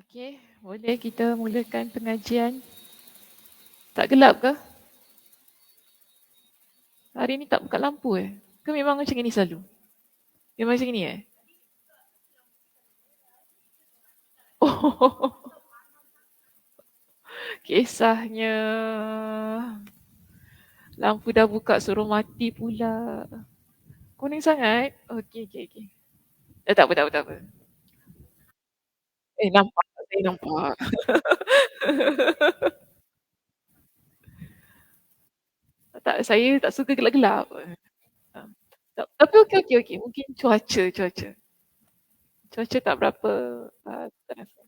Okey, boleh kita mulakan pengajian. Tak gelap ke? Hari ni tak buka lampu eh? Ke memang macam ni selalu? Memang macam ni eh? Oh, kisahnya. Lampu dah buka suruh mati pula. Kuning sangat? Okey, okey, okey. Tak apa, tak apa, tak apa. Nampak. Saya nampak. Tak, saya tak suka gelap-gelap. Ah, tapi okey, okey, okey. Mungkin cuaca. Cuaca tak berapa tak rasa.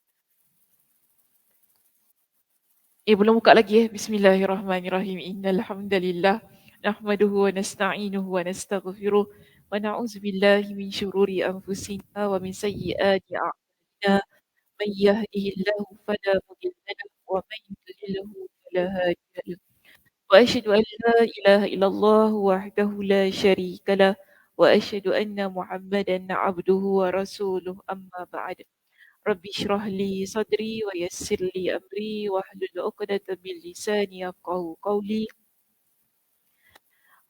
Belum buka lagi eh. Bismillahirrahmanirrahim. Innal hamdalillah nahmaduhu wa nasta'inuhu wa nastaghfiruh wa na'udzu billahi min syururi anfusina wa min sayyiati a'malina. Man yahdihillahu fala mudilla lahu wa man yudlilhu fala hadiya lahu. Wa asyhadu an la ilaha illallah wahdahu la syarika lah wa asyhadu anna Muhammadan 'abduhu wa rasuluh amma ba'd. Rabbi shrah li sadri wa yassir li amri wahlul 'uqdatam min lisani yafqahu qawli.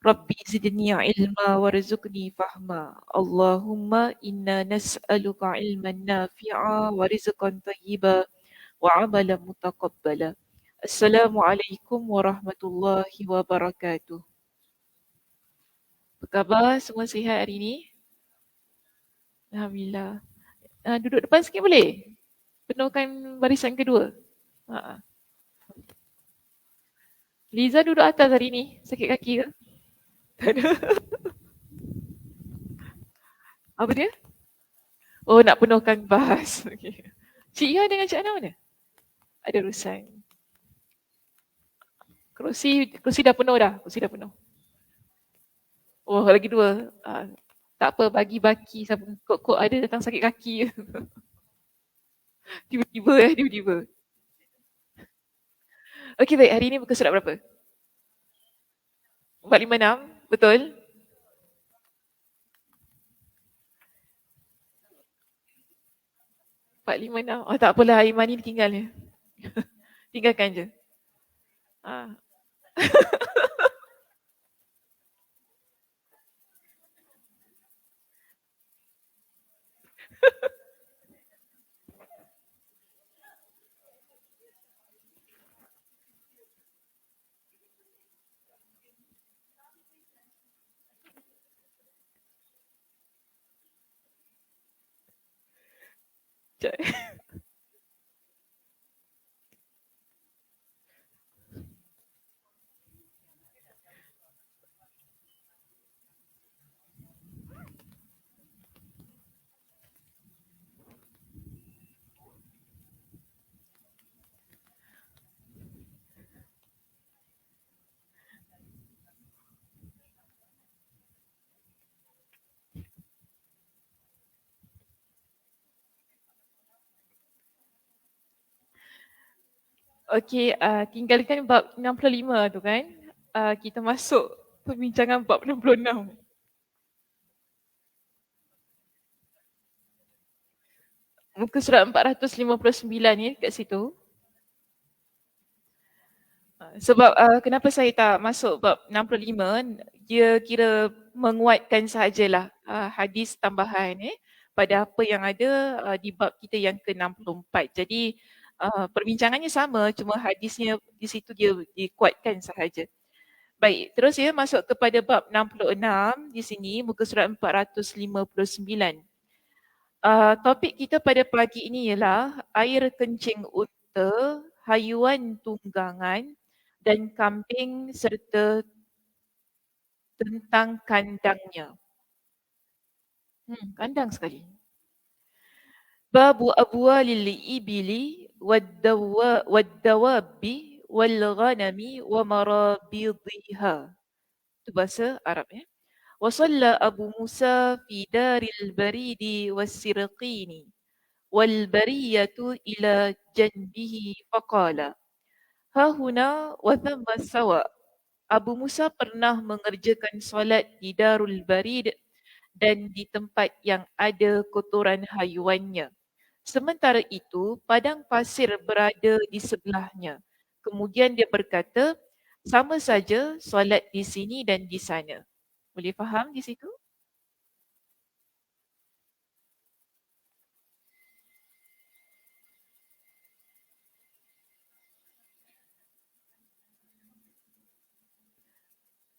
Rabbi zidni ilma warzuqni fahma. Allahumma inna nas'aluka ilman nafi'a wa rizqan thayyiba wa 'amalan mutaqabbala. Assalamualaikum warahmatullahi wabarakatuh. Apa khabar? Semua sihat hari ni? Alhamdulillah. Duduk depan sikit boleh? Penuhkan barisan kedua. Ha. Liza duduk atas hari ni. Sakit kaki ke? Tak ada. Apa dia? Oh, nak penuhkan bas. Okay. Cik Iha dengan Cik Ana mana? Ada urusan. Kerusi dah penuh dah. Kerusi dah penuh. Oh, lagi dua. Tak apa, bagi baki siapa. Kok ada datang sakit kaki. Tiba-tiba. Okey, baik. Hari ni muka surat berapa? 456, betul? Empat lima enam. Oh, tak apalah. Aiman ni tinggal je. Tinggalkan je. Ah. Okey, tinggalkan bab 65 tu kan. Kita masuk perbincangan bab 66. Muka surat 459 ni kat situ. Sebab kenapa saya tak masuk bab 65, dia kira menguatkan sahajalah hadis tambahan pada apa yang ada di bab kita yang ke-64. Jadi perbincangannya sama, cuma hadisnya di situ dia dikuatkan sahaja. Baik, terus ya masuk kepada bab 66 di sini, muka surat 459. Topik kita pada pagi ini ialah air kencing unta, haiwan tunggangan dan kambing serta tentang kandangnya. Kandang sekali. Babu abwalil ibili waddawabi wal ghanami wa marabidhiha. Itu bahasa Arab ya. Wa shalla Abu Musa fi daril baridi was sirqini wal bariyatu ila janbihi faqala ha huna wa thamma sawa. Abu Musa pernah mengerjakan solat di Darul Barid dan di tempat yang ada kotoran haiwannya. Sementara itu, padang pasir berada di sebelahnya. Kemudian dia berkata, sama saja solat di sini dan di sana. Boleh faham di situ?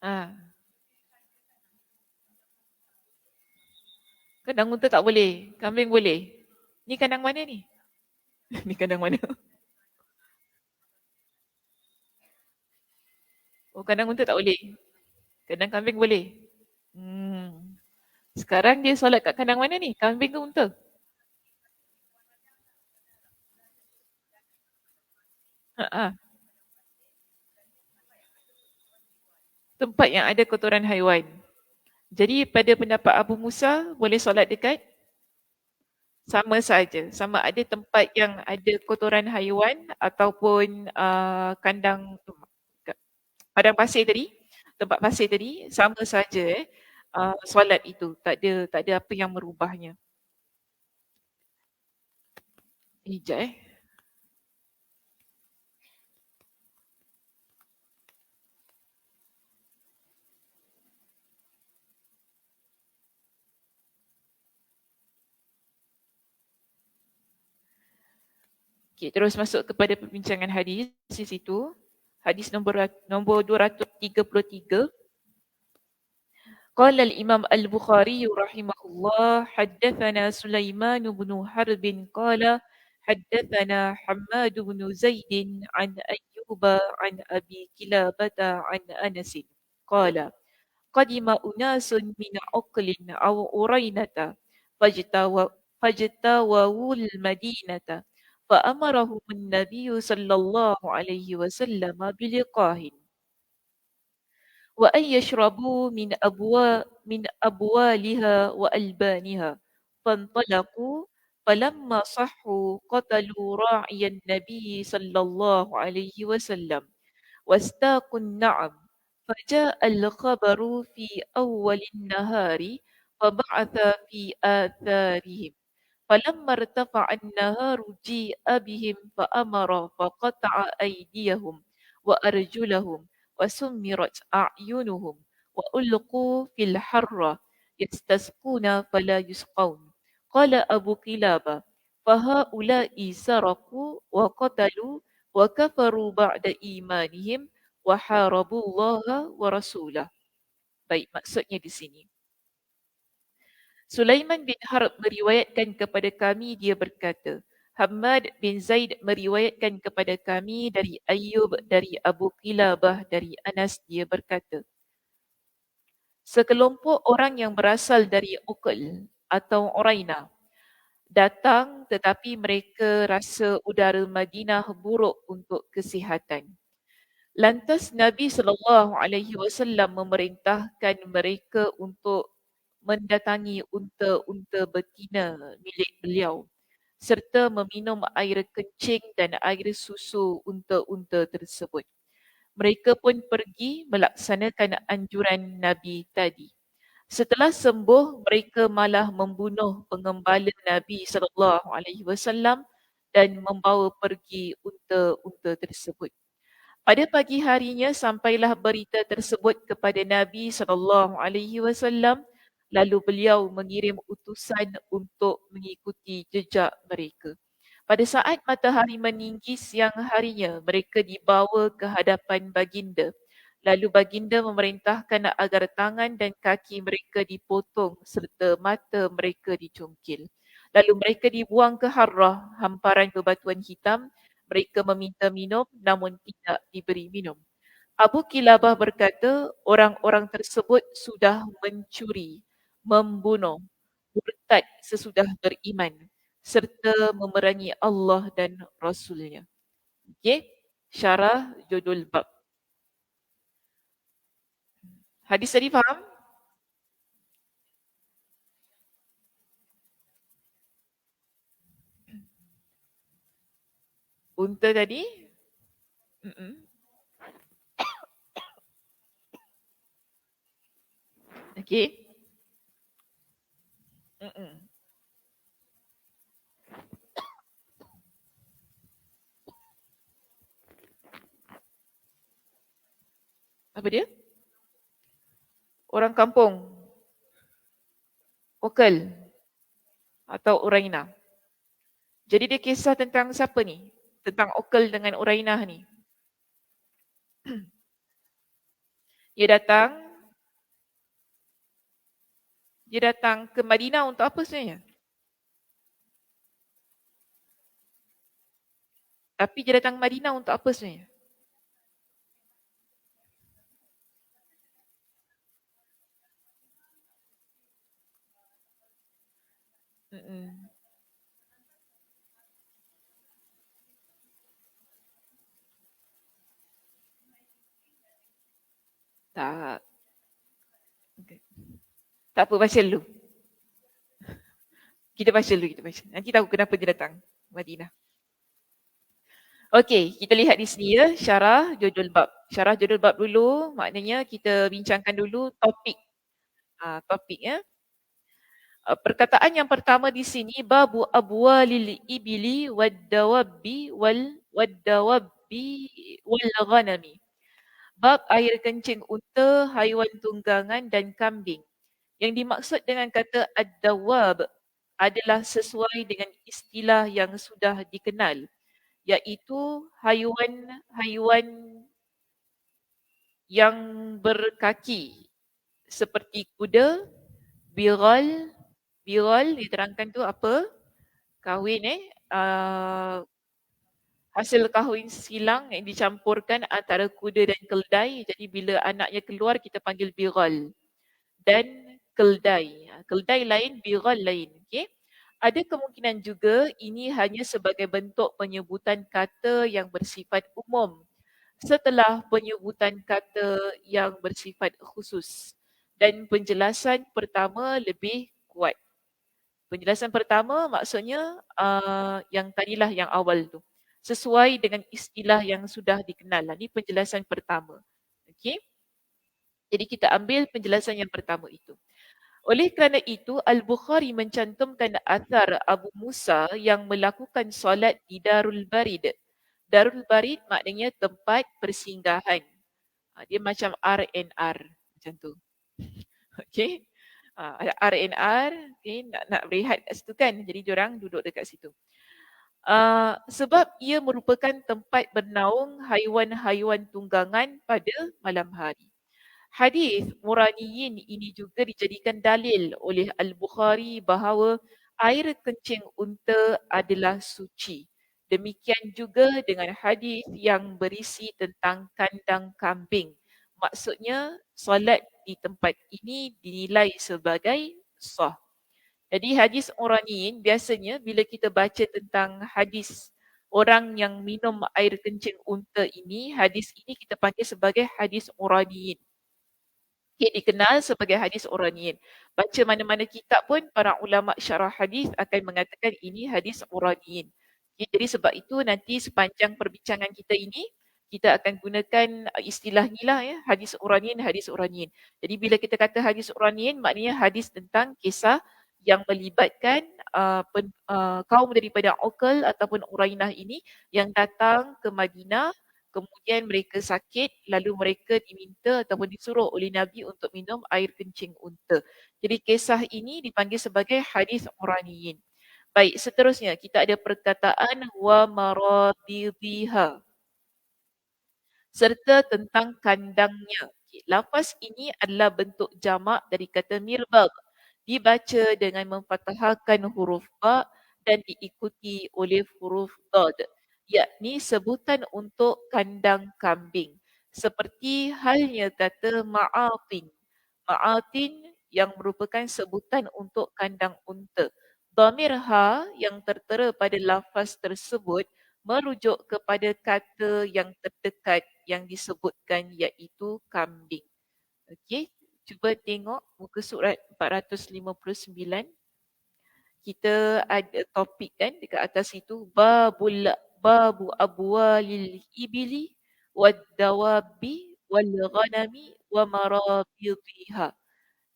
Ah, kandang unta tak boleh, kambing boleh. Ni kandang mana ni? Ni kandang mana? Oh, kandang unta tak boleh. Kandang kambing boleh. Hmm. Sekarang dia solat kat kandang mana ni? Kambing ke unta? Ha, tempat yang ada kotoran haiwan. Jadi pada pendapat Abu Musa boleh solat dekat sama saja. Sama ada tempat yang ada kotoran haiwan ataupun kandang padang pasir tadi, tempat pasir tadi sama saja solat itu. Tak ada apa yang merubahnya. Sekejap eh. Okay, terus masuk kepada perbincangan hadis di situ. Hadis nombor 233. قال الإمام البخاري رحمه الله حدثنا سليمان بن حرب قال حدثنا حماد بن زيد عن أيوب عن أبي كلابة عن أنس قال قدم أناس من عقل أو أرينة فاجتووا فاجتووا المدينة فأمرهم النبي صلى الله عليه وسلم بلقاهن وأن يشربوا من أبوالها وألبانها فانطلقوا فلما صحوا قتلوا راعي النبي صلى الله عليه وسلم واستاقوا النعم فجاء الخبر في أول النهار فبعث في آثارهم فلما ارتفع النهار جيء بهم فأمر فقطع أيديهم وأرجلهم وسمرت أعينهم وألقوا في الحرة يستسقون فلا يسقون قال أبو قلابة فهؤلاء سرقوا وقتلوا وكفروا بعد إيمانهم وحاربوا الله ورسوله. Baik, maksudnya di sini. Sulaiman bin Harb meriwayatkan kepada kami, dia berkata, Hamad bin Zaid meriwayatkan kepada kami dari Ayyub dari Abu Qilabah dari Anas, dia berkata, sekelompok orang yang berasal dari Uqal atau Uraina datang, tetapi mereka rasa udara Madinah buruk untuk kesihatan. Lantas Nabi SAW memerintahkan mereka untuk mendatangi unta-unta betina milik beliau serta meminum air kencing dan air susu unta-unta tersebut. Mereka pun pergi melaksanakan anjuran Nabi tadi. Setelah sembuh, mereka malah membunuh pengembala Nabi SAW dan membawa pergi unta-unta tersebut. Pada pagi harinya sampailah berita tersebut kepada Nabi SAW, lalu beliau mengirim utusan untuk mengikuti jejak mereka. Pada saat matahari meninggi siang harinya, mereka dibawa ke hadapan baginda. Lalu baginda memerintahkan agar tangan dan kaki mereka dipotong serta mata mereka dicungkil. Lalu mereka dibuang ke Harrah, hamparan bebatuan hitam. Mereka meminta minum namun tidak diberi minum. Abu Kilabah berkata, orang-orang tersebut sudah mencuri, membunuh, murtad sesudah beriman serta memerangi Allah dan Rasulnya. Okey, syarah judul bab. Hadis tadi faham? Unta tadi? Mm-mm. Okey. Mm-mm. Apa dia? Orang kampung, okal atau Uraina. Jadi dia kisah tentang siapa ni? Tentang okal dengan Urainah ni. Dia datang, dia datang ke Madinah untuk apa sebenarnya? Tapi dia datang ke Madinah untuk apa sebenarnya? Mm-mm. Tak. Okay. Tak apa, baca dulu. Kita baca dulu, kita baca. Nanti tahu kenapa dia datang ke Madinah. Okey, kita lihat di sini ya, syarah judul bab. Syarah judul bab dulu, maknanya kita bincangkan dulu topik. Topik ya. Perkataan yang pertama di sini babu abwalil ibili wad-dawabbi wal ghanami. Bab air kencing unta, haiwan tunggangan dan kambing. Yang dimaksud dengan kata ad-dawab adalah sesuai dengan istilah yang sudah dikenal, iaitu haiwan-haiwan yang berkaki seperti kuda, biral. Biral diterangkan tu apa? Kahwin hasil kahwin silang yang dicampurkan antara kuda dan keldai. Jadi bila anaknya keluar kita panggil biral. Dan keldai. Keldai lain, biral lain. Okay? Ada kemungkinan juga ini hanya sebagai bentuk penyebutan kata yang bersifat umum setelah penyebutan kata yang bersifat khusus. Dan penjelasan pertama lebih kuat. Penjelasan pertama maksudnya yang tadilah yang awal tu. Sesuai dengan istilah yang sudah dikenal. Ini penjelasan pertama. Okey. Jadi kita ambil penjelasan yang pertama itu. Oleh kerana itu, Al-Bukhari mencantumkan athar Abu Musa yang melakukan solat di Darul Barid. Darul Barid maknanya tempat persinggahan. Dia macam R&R macam tu. Okey. Ada R&R, okay, nak berehat kat situ kan. Jadi diorang duduk dekat situ. Sebab ia merupakan tempat bernaung haiwan-haiwan tunggangan pada malam hari. Hadis Muraniyin ini juga dijadikan dalil oleh Al-Bukhari bahawa air kencing unta adalah suci. Demikian juga dengan hadis yang berisi tentang kandang kambing. Maksudnya solat di tempat ini dinilai sebagai sah. Jadi hadis Muraniyin biasanya bila kita baca tentang hadis orang yang minum air kencing unta ini, hadis ini kita panggil sebagai hadis Muraniyin. Okay, dikenal sebagai hadis Uraniyin. Baca mana-mana kitab pun para ulama syarah hadis akan mengatakan ini hadis Uraniyin. Okay, jadi sebab itu nanti sepanjang perbincangan kita ini kita akan gunakan istilah ni lah ya, hadis Uraniyin, hadis Uraniyin. Jadi bila kita kata hadis Uraniyin maknanya hadis tentang kisah yang melibatkan kaum daripada Uqal ataupun Urainah ini yang datang ke Madinah. Kemudian mereka sakit, lalu mereka diminta ataupun disuruh oleh Nabi untuk minum air kencing unta. Jadi kisah ini dipanggil sebagai hadis Uraniyin. Baik, seterusnya kita ada perkataan wa maradidhiha serta tentang kandangnya. Okay, lafaz ini adalah bentuk jamak dari kata mirbag. Dibaca dengan memfathahkan huruf ba dan diikuti oleh huruf dad, yakni sebutan untuk kandang kambing. Seperti halnya kata ma'atin. Ma'atin yang merupakan sebutan untuk kandang unta. Dhamir ha yang tertera pada lafaz tersebut merujuk kepada kata yang terdekat yang disebutkan iaitu kambing. Okey, cuba tengok muka surat 459. Kita ada topik kan dekat atas itu babu abwalil ibili wad dawabi wal ghanami wa marabidhiha.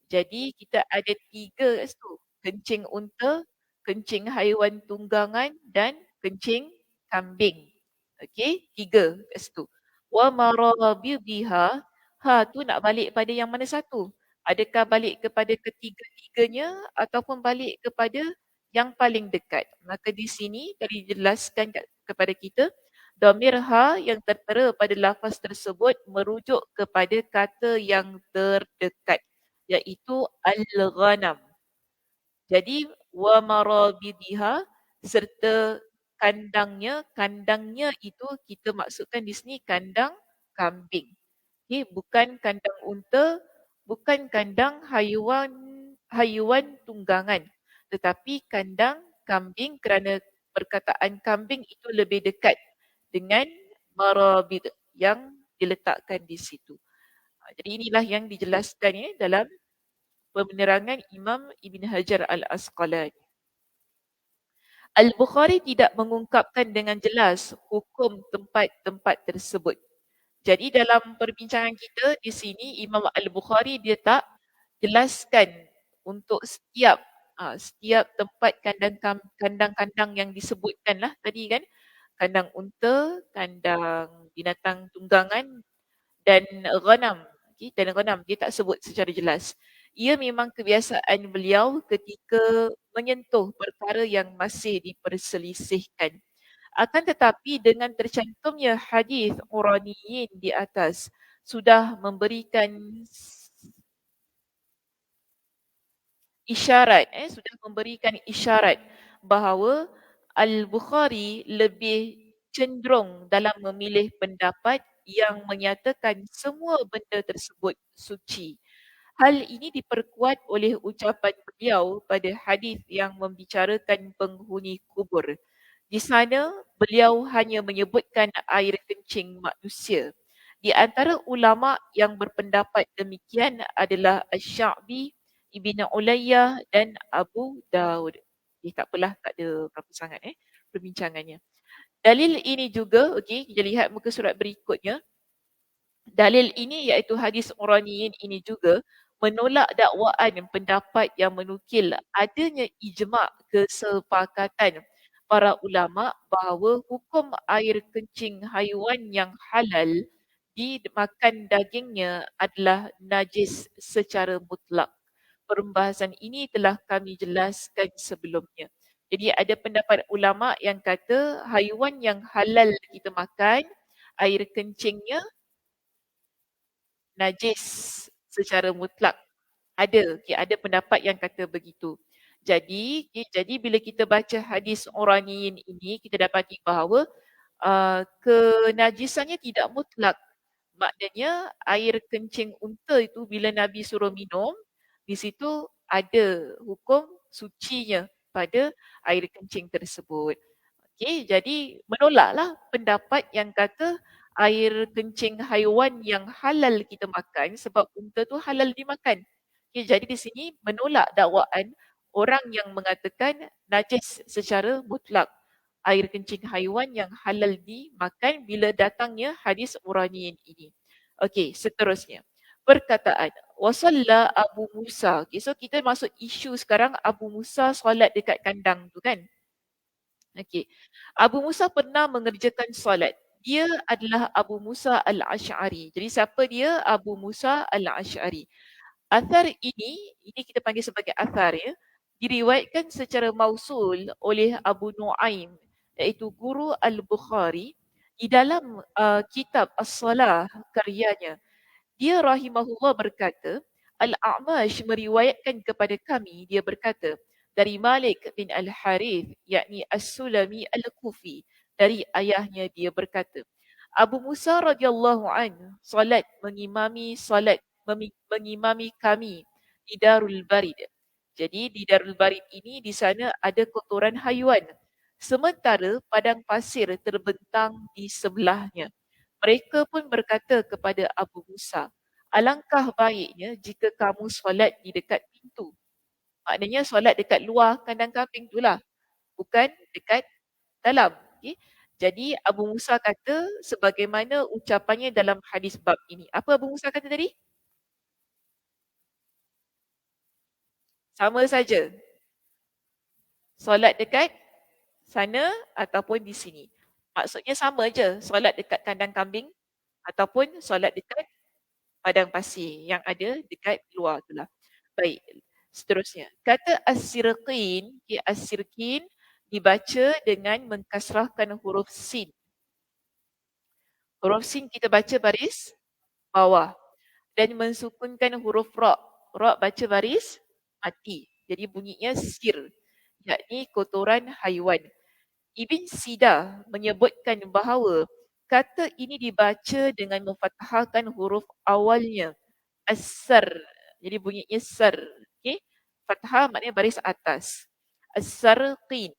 Jadi kita ada 3 kat situ. Kencing unta, kencing haiwan tunggangan dan kencing kambing. Okey, 3 kat situ. Wa marabidhiha, Ha tu nak balik pada yang mana satu? Adakah balik kepada ketiga-tiganya ataupun balik kepada yang paling dekat? Maka di sini tadi dijelaskan kepada kita, dhamir ha yang tertera pada lafaz tersebut merujuk kepada kata yang terdekat, iaitu al-ghanam. Jadi wa marabidiha serta kandangnya, kandangnya itu kita maksudkan di sini kandang kambing. Okey, bukan kandang unta, bukan kandang haiwan tunggangan, tetapi kandang kambing kerana perkataan kambing itu lebih dekat dengan marabid yang diletakkan di situ. Jadi inilah yang dijelaskan dalam penerangan Imam Ibn Hajar Al-Asqalani. Al-Bukhari tidak mengungkapkan dengan jelas hukum tempat-tempat tersebut. Jadi dalam perbincangan kita di sini Imam Al-Bukhari dia tak jelaskan untuk setiap tempat kandang-kandang yang disebutkan lah tadi kan, kandang unta, kandang binatang tunggangan dan ghanam. Okay, dan ghanam dia tak sebut secara jelas. Ia memang kebiasaan beliau ketika menyentuh perkara yang masih diperselisihkan. Akan tetapi dengan tercantumnya hadis Quraniyin di atas sudah memberikan isyarat bahawa Al-Bukhari lebih cenderung dalam memilih pendapat yang menyatakan semua benda tersebut suci. Hal ini diperkuat oleh ucapan beliau pada hadis yang membicarakan penghuni kubur. Di sana beliau hanya menyebutkan air kencing manusia. Di antara ulama yang berpendapat demikian adalah Asy-Sya'bi, Ibn Ulayyah dan Abu Daud. Tak apalah, tak ada berapa sangat perbincangannya. Dalil ini juga, okey, kita lihat muka surat berikutnya. Dalil ini iaitu hadis Quraniyin ini juga menolak dakwaan pendapat yang menukil adanya ijma' kesepakatan para ulama bahawa hukum air kencing haiwan yang halal dimakan dagingnya adalah najis secara mutlak. Perbahasan ini telah kami jelaskan sebelumnya. Jadi ada pendapat ulama yang kata haiwan yang halal kita makan, air kencingnya najis secara mutlak. Ada pendapat yang kata begitu. Jadi bila kita baca hadis Quraniyin ini, kita dapati bahawa kenajisannya tidak mutlak. Maknanya air kencing unta itu bila Nabi suruh minum, di situ ada hukum sucinya pada air kencing tersebut. Okey, jadi menolaklah pendapat yang kata air kencing haiwan yang halal kita makan sebab unta tu halal dimakan. Okey, jadi di sini menolak dakwaan orang yang mengatakan najis secara mutlak air kencing haiwan yang halal dimakan bila datangnya hadis Quraniyin ini. Okey, seterusnya. Perkataan wasalla Abu Musa. Okay, so kita masuk isu sekarang Abu Musa solat dekat kandang tu kan. Okey. Abu Musa pernah mengerjakan solat. Dia adalah Abu Musa Al-Ash'ari. Jadi siapa dia? Abu Musa Al-Ash'ari. Athar ini kita panggil sebagai athar diriwayatkan secara mausul oleh Abu Nuaim iaitu guru Al-Bukhari di dalam kitab As-Salah karyanya. Dia rahimahullah berkata, Al-A'mash meriwayatkan kepada kami, dia berkata, dari Malik bin Al-Harith, yakni As-Sulami Al-Kufi, dari ayahnya dia berkata, Abu Musa radhiyallahu an mengimami kami di Darul Barid. Jadi di Darul Barid ini di sana ada kotoran haiwan. Sementara padang pasir terbentang di sebelahnya. Mereka pun berkata kepada Abu Musa, alangkah baiknya jika kamu solat di dekat pintu. Maknanya solat dekat luar kandang kambing itulah, bukan dekat dalam. Okay? Jadi Abu Musa kata sebagaimana ucapannya dalam hadis bab ini. Apa Abu Musa kata tadi? Sama saja. Solat dekat sana ataupun di sini. Maksudnya sama je. Solat dekat kandang kambing ataupun solat dekat padang pasir yang ada dekat luar itulah. Baik, seterusnya. Kata as-sirqin, okey, as-sirqin dibaca dengan mengkasrahkan huruf sin. Huruf sin kita baca baris bawah dan mensukunkan huruf ra. Ra baca baris mati. Jadi bunyinya sir, yakni kotoran haiwan. Ibn Sida menyebutkan bahawa kata ini dibaca dengan memfathahkan huruf awalnya as-sar. Jadi bunyinya sar. Okey. Fathah maknanya baris atas. As-sarqin.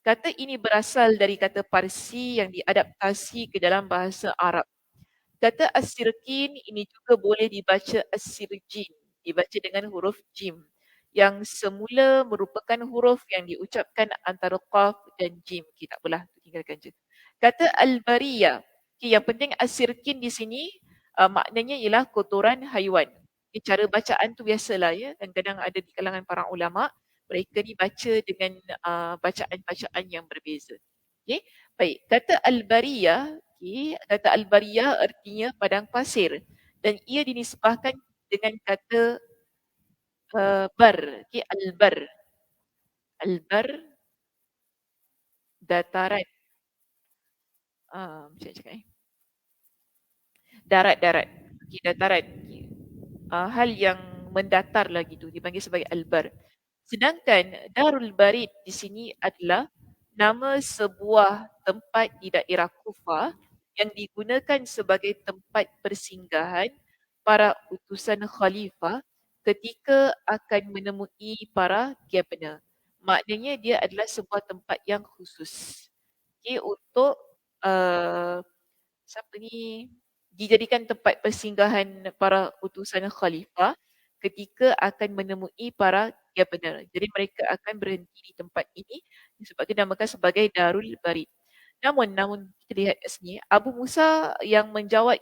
Kata ini berasal dari kata Parsi yang diadaptasi ke dalam bahasa Arab. Kata as-sirkin ini juga boleh dibaca as-sirjin, dibaca dengan huruf jim yang semula merupakan huruf yang diucapkan antara qaf dan jim. Kita tak apalah, tinggalkan je. Kata al-bariyah. Okay, yang penting as-sirkin di sini maknanya ialah kotoran haiwan. Okay, cara bacaan tu biasalah ya. Kadang-kadang ada di kalangan para ulama, mereka ni baca dengan bacaan-bacaan yang berbeza. Okay. Baik, kata al-bariyah, okay, kata al-bariyah artinya padang pasir dan ia dinisbahkan dengan kata bar, okay, al-bar. Al-bar dataran. Macam mana cakap darat-darat. Okay, dataran. Okay. Hal yang mendatar lagi tu dipanggil sebagai al-bar. Sedangkan Darul Barid di sini adalah nama sebuah tempat di daerah Kufah yang digunakan sebagai tempat persinggahan para utusan khalifah ketika akan menemui para governor. Maknanya dia adalah sebuah tempat yang khusus. Okay, untuk uh, siapa ni dijadikan tempat persinggahan para utusan khalifah ketika akan menemui para governor. Jadi mereka akan berhenti di tempat ini sebab dinamakan sebagai Darul Barid. Namun kita lihat kat sini, Abu Musa yang menjawat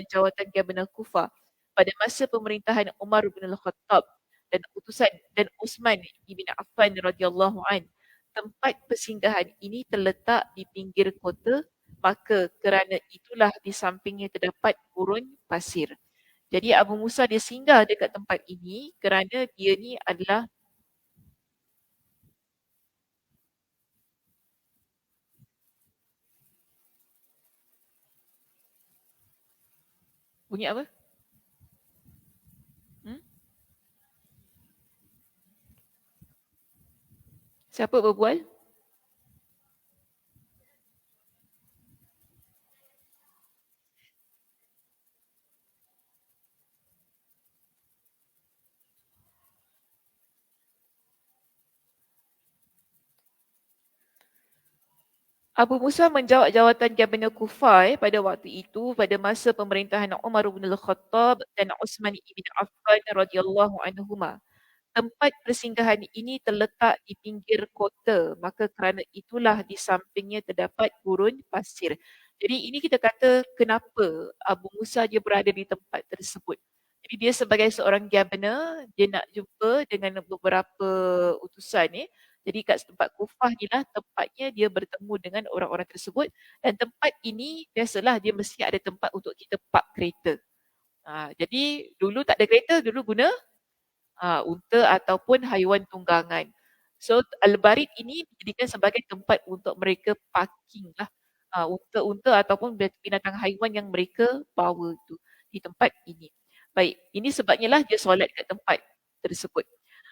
jawatan governor Kufah pada masa pemerintahan Umar bin Al-Khattab dan utusan dan Uthman ibn Affan radhiyallahu an. Tempat persinggahan ini terletak di pinggir kota, maka kerana itulah di sampingnya terdapat gurun pasir. Jadi Abu Musa dia singgah dekat tempat ini kerana dia ni adalah bunyi apa? Hmm? Siapa berbual? Abu Musa menjawat jawatan Governor Kufah pada waktu itu pada masa pemerintahan Umar bin Al-Khattab dan Uthman ibn Affan radhiyallahu anhuma. Tempat persinggahan ini terletak di pinggir kota, maka kerana itulah di sampingnya terdapat gurun pasir. Jadi ini kita kata kenapa Abu Musa dia berada di tempat tersebut. Jadi dia sebagai seorang governor, dia nak jumpa dengan beberapa utusan ni. Jadi kat tempat Kufah ni lah tempatnya dia bertemu dengan orang-orang tersebut dan tempat ini biasalah dia mesti ada tempat untuk kita park kereta. Jadi dulu tak ada kereta, dulu guna unta ataupun haiwan tunggangan. So Al-Barid ini dijadikan sebagai tempat untuk mereka parking lah unta-unta ataupun binatang haiwan yang mereka bawa tu di tempat ini. Baik, ini sebabnya lah dia solat kat tempat tersebut.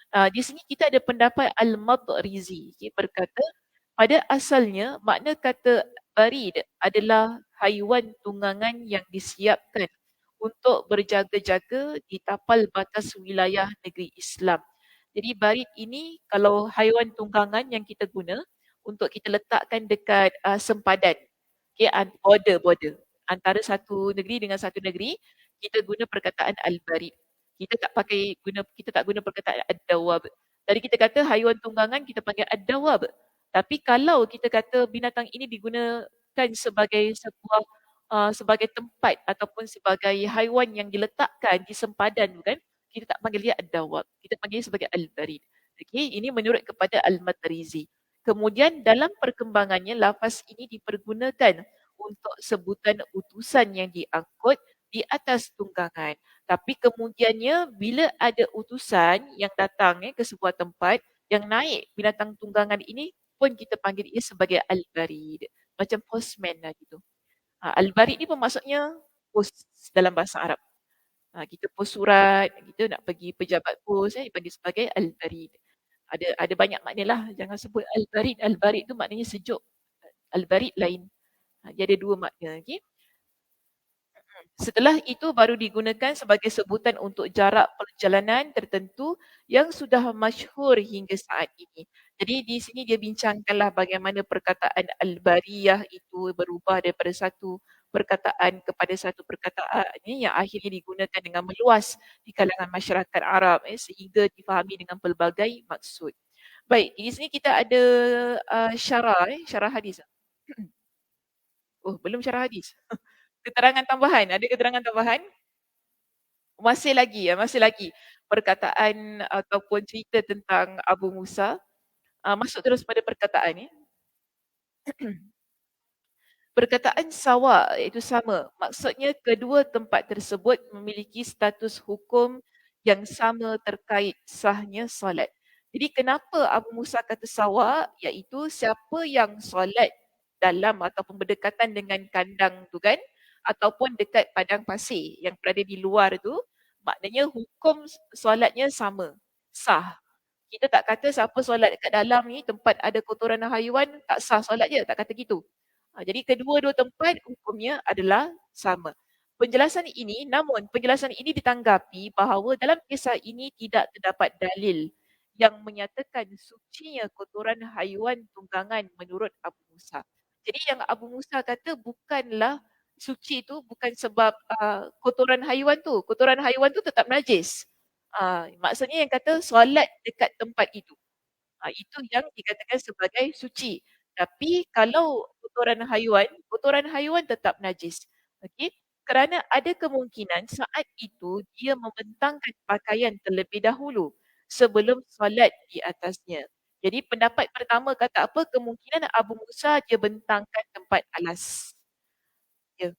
Di sini kita ada pendapat Al-Madrizi, okay, berkata pada asalnya makna kata barid adalah haiwan tunggangan yang disiapkan untuk berjaga-jaga di tapal batas wilayah negeri Islam. Jadi barid ini kalau haiwan tunggangan yang kita guna untuk kita letakkan dekat sempadan, okay, border antara satu negeri dengan satu negeri, kita guna perkataan al-barid. Kita tak guna perkataan ad-dawab. Tadi kita kata haiwan tunggangan kita panggil ad-dawab. Tapi kalau kita kata binatang ini digunakan sebagai sebagai tempat ataupun sebagai haiwan yang diletakkan di sempadan tu kan, kita tak panggil dia ad-dawab. Kita panggil dia sebagai al-barid. Okey, ini menurut kepada Al-Matrizi. Kemudian dalam perkembangannya lafaz ini dipergunakan untuk sebutan utusan yang diangkut di atas tunggangan. Tapi kemudiannya bila ada utusan yang datang ke sebuah tempat yang naik binatang tunggangan ini pun kita panggil ia sebagai al-barid. Macam postman lah gitu. Al-barid ni pun maksudnya pos dalam bahasa Arab. Kita pos surat, kita nak pergi pejabat pos dipanggil sebagai al-barid. Ada banyak makna lah. Jangan sebut al-barid. Al-barid tu maknanya sejuk. Al-barid lain. Dia ada dua makna. Okay? Setelah itu baru digunakan sebagai sebutan untuk jarak perjalanan tertentu yang sudah masyhur hingga saat ini. Jadi di sini dia bincangkanlah bagaimana perkataan al-bariyah itu berubah daripada satu perkataan kepada satu perkataan yang akhirnya digunakan dengan meluas di kalangan masyarakat Arab sehingga difahami dengan pelbagai maksud. Baik, di sini kita ada syarah hadis. Oh, belum syarah hadis. Keterangan tambahan, ada keterangan tambahan? Masih lagi perkataan ataupun cerita tentang Abu Musa. Masuk terus pada perkataan ya. Perkataan sawa iaitu sama. Maksudnya kedua tempat tersebut memiliki status hukum yang sama terkait sahnya solat. Jadi kenapa Abu Musa kata sawa? Iaitu siapa yang solat dalam ataupun berdekatan dengan kandang tu kan, ataupun dekat padang pasir yang berada di luar tu, maknanya hukum solatnya sama, sah. Kita tak kata siapa solat dekat dalam ni tempat ada kotoran haiwan tak sah solat je, tak kata gitu. Jadi kedua-dua tempat hukumnya adalah sama. Penjelasan ini ditanggapi bahawa dalam kisah ini tidak terdapat dalil yang menyatakan sucinya kotoran haiwan tunggangan menurut Abu Musa. Jadi yang Abu Musa kata bukanlah suci tu bukan sebab kotoran haiwan tu. Kotoran haiwan tu tetap najis. Maksudnya yang kata solat dekat tempat itu. Itu yang dikatakan sebagai suci. Tapi kalau kotoran haiwan tetap najis. Okey? Kerana ada kemungkinan saat itu dia membentangkan pakaian terlebih dahulu sebelum solat di atasnya. Jadi pendapat pertama kata apa? Kemungkinan Abu Musa dia bentangkan tempat alas. Ya.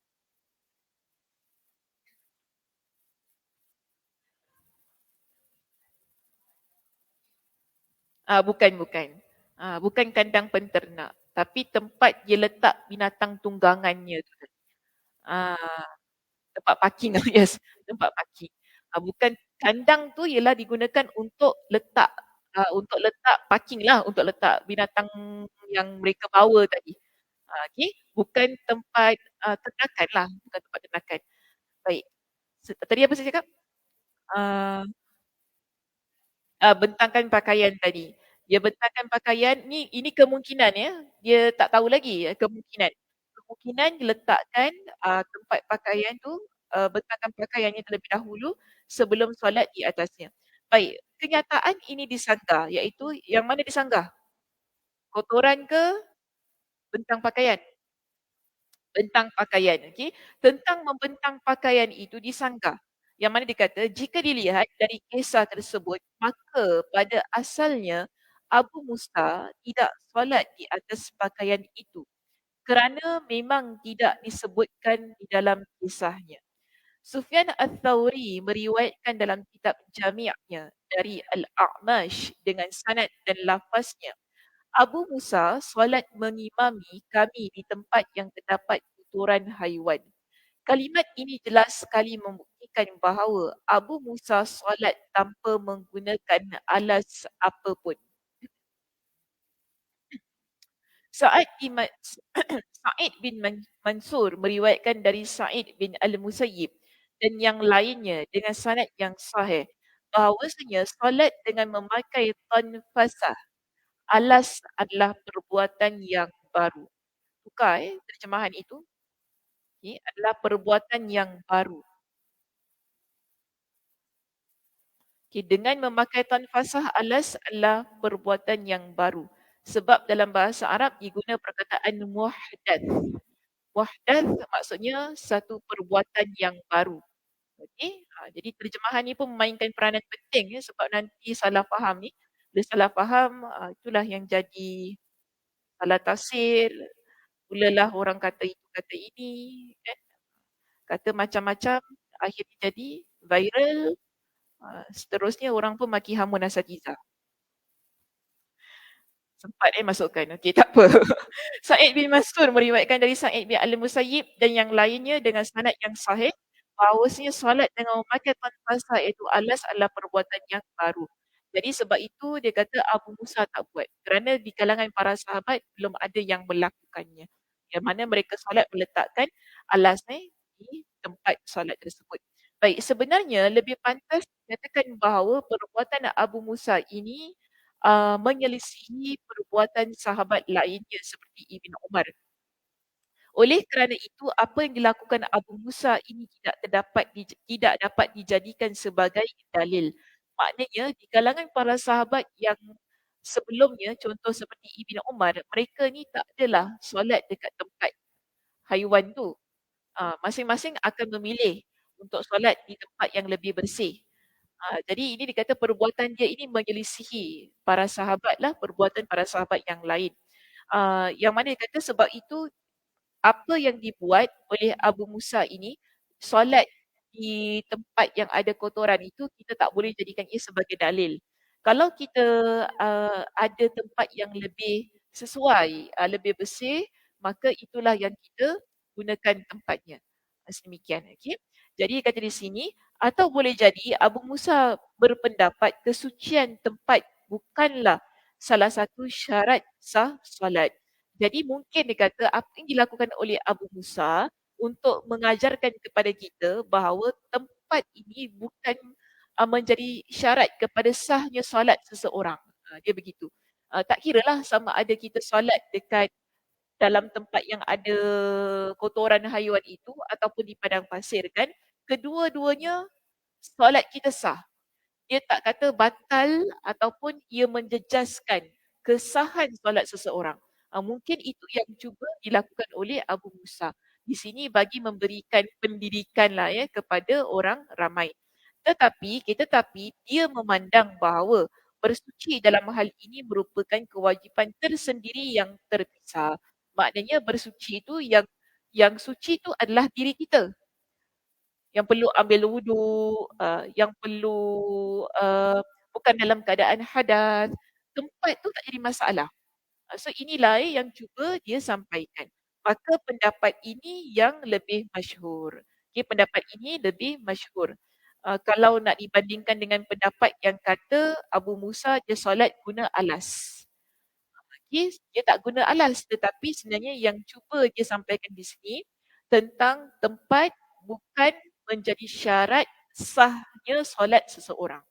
Bukan, bukan. Bukan kandang penternak. Tapi tempat dia letak binatang tunggangannya tu. Ah, Tempat parking lah, yes, tempat parking. Bukan kandang tu ialah digunakan untuk letak parking lah, untuk letak binatang yang mereka bawa tadi. Okey, bukan tempat ternakan lah, bukan tempat ternakan. Baik. Tadi apa saya cakap? Ah, Bentangkan pakaian tadi. Dia bentangkan pakaian ni ini kemungkinan ya. Dia tak tahu lagi kemungkinan. Kemungkinan diletakkan tempat pakaian tu bentangkan pakaiannya terlebih dahulu sebelum solat di atasnya. Baik, kenyataan ini disanggah iaitu yang mana disanggah? Kotoran ke bentang pakaian? Bentang pakaian, okey. Tentang membentang pakaian itu disanggah. Yang mana dikata, jika dilihat dari kisah tersebut, maka pada asalnya Abu Musa tidak solat di atas pakaian itu kerana memang tidak disebutkan di dalam kisahnya. Sufyan Ats-Tsauri meriwayatkan dalam kitab Jami'-nya dari Al-A'mash dengan sanad dan lafaznya Abu Musa solat mengimami kami di tempat yang terdapat kotoran haiwan. Kalimat ini jelas sekali membuktikan bahawa Abu Musa solat tanpa menggunakan alas apapun. Sa'id bin, Ma- Sa'id bin Mansur meriwayatkan dari Sa'id bin Al-Musayyib dan yang lainnya dengan sanad yang sahih bahawasanya solat dengan memakai tanfasah alas adalah perbuatan yang baru. Tukar terjemahan itu. Adalah perbuatan yang baru. Dengan memakai tanfasah alas adalah perbuatan yang baru. Sebab dalam bahasa Arab diguna perkataan muhdath. Muhdath maksudnya satu perbuatan yang baru. Okey, jadi terjemahan ni pun memainkan peranan penting sebab nanti salah faham ni. Bila salah faham, itulah yang jadi salah tafsir, mulalah orang kata itu kata ini kan. kata macam-macam, akhirnya jadi viral, seterusnya orang pun maki hamun asatizah. Sempat masukkan, okey tak apa. Sa'id bin Mansur meriwayatkan dari Sa'id bin Al-Musayyib dan yang lainnya dengan sanad yang sahih bahawasanya solat dengan memakai tanpa sah iaitu alas adalah perbuatan yang baru. Jadi sebab itu dia kata Abu Musa tak buat. Kerana di kalangan para sahabat belum ada yang melakukannya. Yang mana mereka solat meletakkan alas di tempat solat tersebut. Baik, sebenarnya lebih pantas dikatakan bahawa perbuatan Abu Musa ini menyelisihi perbuatan sahabat lainnya seperti Ibn Umar. Oleh kerana itu, apa yang dilakukan Abu Musa ini tidak dapat dijadikan sebagai dalil. Maknanya di kalangan para sahabat yang sebelumnya, contoh seperti Ibn Umar, mereka ni tak adalah solat dekat tempat haiwan tu. Masing-masing akan memilih untuk solat di tempat yang lebih bersih. Jadi ini dikata perbuatan dia ini menyelisihi para sahabat lah, perbuatan para sahabat yang lain. Yang mana dia kata sebab itu apa yang dibuat oleh Abu Musa ini, solat di tempat yang ada kotoran itu kita tak boleh jadikan ia sebagai dalil. Kalau kita ada tempat yang lebih sesuai, lebih bersih, maka itulah yang kita gunakan tempatnya. Sedemikian, okey. Jadi kata di sini, atau boleh jadi Abu Musa berpendapat kesucian tempat bukanlah salah satu syarat sah solat. Jadi mungkin dia kata apa yang dilakukan oleh Abu Musa untuk mengajarkan kepada kita bahawa tempat ini bukan menjadi syarat kepada sahnya solat seseorang. Dia begitu. Tak kiralah sama ada kita solat dekat dalam tempat yang ada kotoran haiwan itu ataupun di padang pasir kan, kedua-duanya solat kita sah. Dia tak kata batal ataupun ia menjejaskan kesahan solat seseorang. Mungkin itu yang cuba dilakukan oleh Abu Musa. Di sini bagi memberikan pendidikan lah ya kepada orang ramai. Tetapi dia memandang bahawa bersuci dalam hal ini merupakan kewajipan tersendiri yang terpisah. Maknanya bersuci itu yang suci itu adalah diri kita yang perlu ambil wuduk, yang perlu bukan dalam keadaan hadas, tempat tu tak jadi masalah. So inilah yang cuba dia sampaikan. Maka pendapat ini yang lebih masyhur. Okay, pendapat ini lebih masyhur. Kalau nak dibandingkan dengan pendapat yang kata Abu Musa dia solat guna alas. Okay, dia tak guna alas tetapi sebenarnya yang cuba dia sampaikan di sini tentang tempat bukan menjadi syarat sahnya solat seseorang.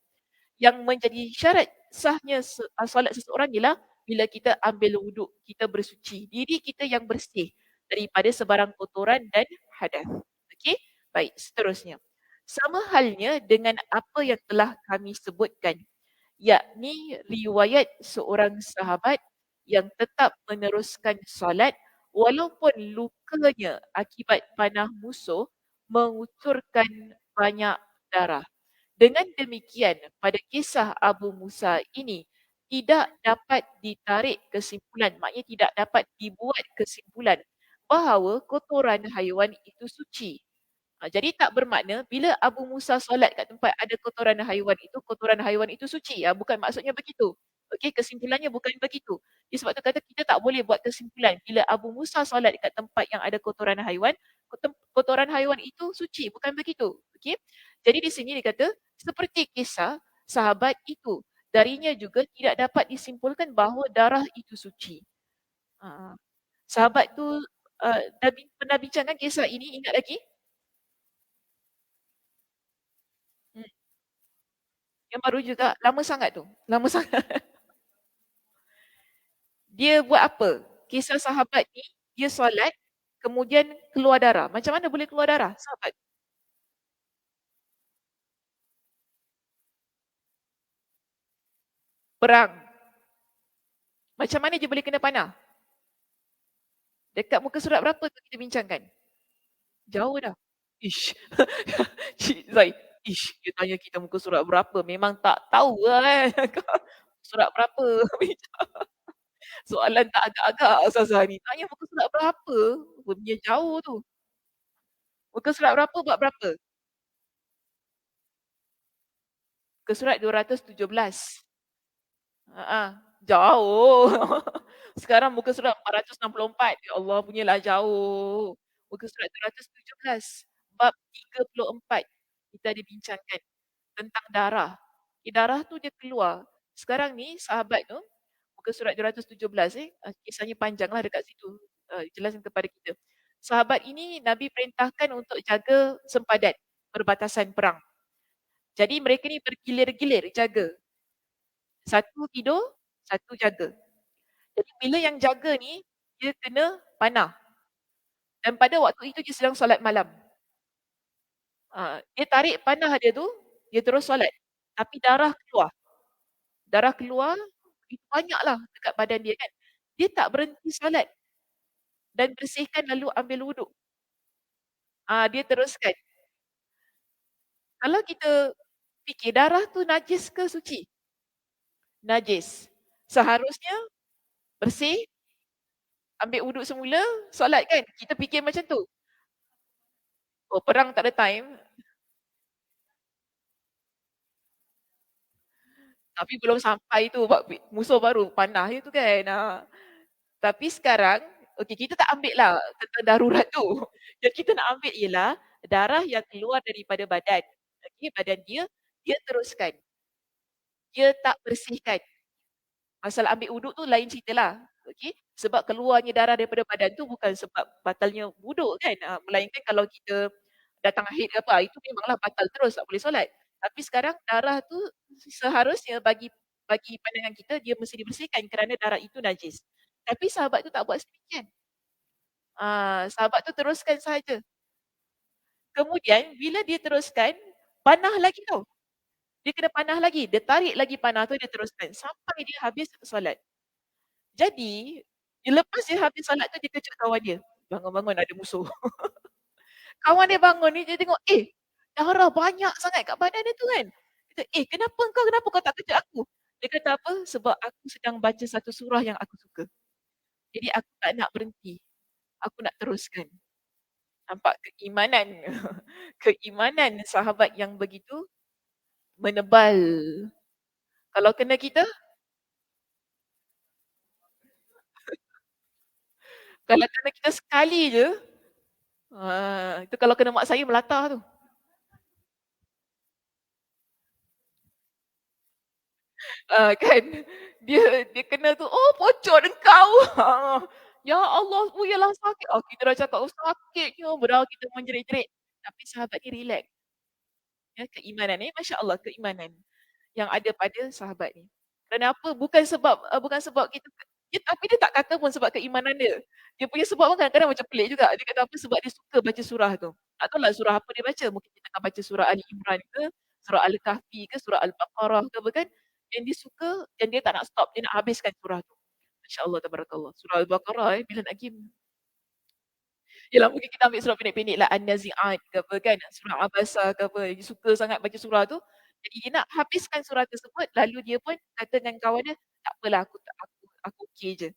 Yang menjadi syarat sahnya solat seseorang ialah bila kita ambil wuduk, kita bersuci. Diri kita yang bersih daripada sebarang kotoran dan hadas. Okey? Baik, seterusnya. Sama halnya dengan apa yang telah kami sebutkan, yakni riwayat seorang sahabat yang tetap meneruskan solat walaupun lukanya akibat panah musuh mengucurkan banyak darah. Dengan demikian, pada kisah Abu Musa ini tidak dapat ditarik kesimpulan, maknanya tidak dapat dibuat kesimpulan bahawa kotoran haiwan itu suci. Jadi tak bermakna bila Abu Musa solat kat tempat ada kotoran haiwan itu suci. Bukan maksudnya begitu. Okey, kesimpulannya bukan begitu. Sebab tu kata kita tak boleh buat kesimpulan bila Abu Musa solat dekat tempat yang ada kotoran haiwan, kotoran haiwan itu suci. Bukan begitu. Okey. Jadi di sini dia kata seperti kisah sahabat itu. Darinya juga tidak dapat disimpulkan bahawa darah itu suci. Ha. Sahabat tu pernah bincangkan kisah ini, ingat lagi? Hmm. Yang baru juga, lama sangat tu. Lama sangat. Dia buat apa? Kisah sahabat ni, dia solat, kemudian keluar darah. Macam mana boleh keluar darah? Sahabat. Perang. Macam mana dia boleh kena panah? Dekat muka surat berapa tu kita bincangkan? Jauh dah. Ish. Cik Zai. Ish, dia tanya kita muka surat berapa. Memang tak tahu lah kan. Surat berapa? Soalan tak agak-agak Ustazah ni. Tanya muka surat berapa? Punya jauh tu. Muka surat berapa buat berapa? Muka surat 217. Heeh, jauh. Sekarang muka surat 464. Ya Allah, punyalah jauh. Muka surat 217, bab 34 kita ada bincangkan tentang darah. Darah tu dia keluar. Sekarang ni sahabat tu, muka surat 217 kisahnya panjanglah dekat situ. Jelasin kepada kita. Sahabat ini Nabi perintahkan untuk jaga sempadan perbatasan perang. Jadi mereka ni bergilir-gilir jaga. Satu tidur, satu jaga. Jadi bila yang jaga ni, dia kena panah. Dan pada waktu itu dia sedang solat malam. Dia tarik panah dia tu, dia terus solat. Tapi darah keluar. Darah keluar, begitu banyaklah dekat badan dia kan. Dia tak berhenti solat dan bersihkan lalu ambil wuduk. Dia teruskan. Kalau kita fikir darah tu najis ke suci? Najis. Seharusnya bersih, ambil wuduk semula, solat kan? Kita fikir macam tu. Oh, perang tak ada time. Tapi belum sampai tu musuh baru panah je tu kan. Tapi sekarang, okey kita tak ambil lah tentang darurat tu. Yang kita nak ambil ialah darah yang keluar daripada badan. Okey, badan dia, dia teruskan. Dia tak bersihkan. Masalah ambil wuduk tu lain ceritalah. Okey, sebab keluarnya darah daripada badan tu bukan sebab batalnya wuduk kan. Melainkan kalau kita datang haid ke apa, itu memanglah batal terus tak boleh solat. Tapi sekarang darah tu seharusnya bagi pandangan kita dia mesti dibersihkan kerana darah itu najis. Tapi sahabat tu tak buat sedemikian. Sahabat tu teruskan sahaja. Kemudian bila dia teruskan, panah lagi tau. Dia kena panah lagi. Dia tarik lagi panah tu, dia teruskan. Sampai dia habis solat. Jadi, lepas dia habis solat tu, dia kejut kawan dia. Bangun-bangun ada musuh. Kawan dia bangun ni, dia tengok, darah banyak sangat kat badan dia tu kan. Dia kata, kenapa kau tak kejut aku? Dia kata apa? Sebab aku sedang baca satu surah yang aku suka. Jadi aku tak nak berhenti. Aku nak teruskan. Nampak keimanan. Keimanan sahabat yang begitu menebal. Kalau kena kita, kalau kena kita sekali je, itu kalau kena mak saya melata tu. Kan dia kena tu, oh pocong engkau. Ya Allah, yalah sakit. Kita dah cakap oh sakitnya, padahal kita menjerit-jerit. Tapi sahabat ni relax. Ya, keimanan ni, Masya Allah, keimanan yang ada pada sahabat ni. Kenapa? Bukan sebab kita, tapi dia tak kata pun sebab keimanan dia. Dia punya sebab pun kadang-kadang macam pelik juga. Dia kata apa? Sebab dia suka baca surah tu. Tak tahulah surah apa dia baca. Mungkin dia tengah baca surah Ali Imran ke, surah Al-Kahfi ke, surah Al-Baqarah ke apa kan. Yang dia suka, yang dia tak nak stop. Dia nak habiskan surah tu. Masya Allah, tabarakallah. Surah Al-Baqarah bila nak game. Yelah mungkin kita ambil surah pendek-pendek lah An-Nazi'at ke apa kan, surah Abasa ke apa, dia suka sangat baca surah tu. Jadi dia nak habiskan surah tersebut, lalu dia pun kata dengan kawan dia, "Tak apalah aku okey je."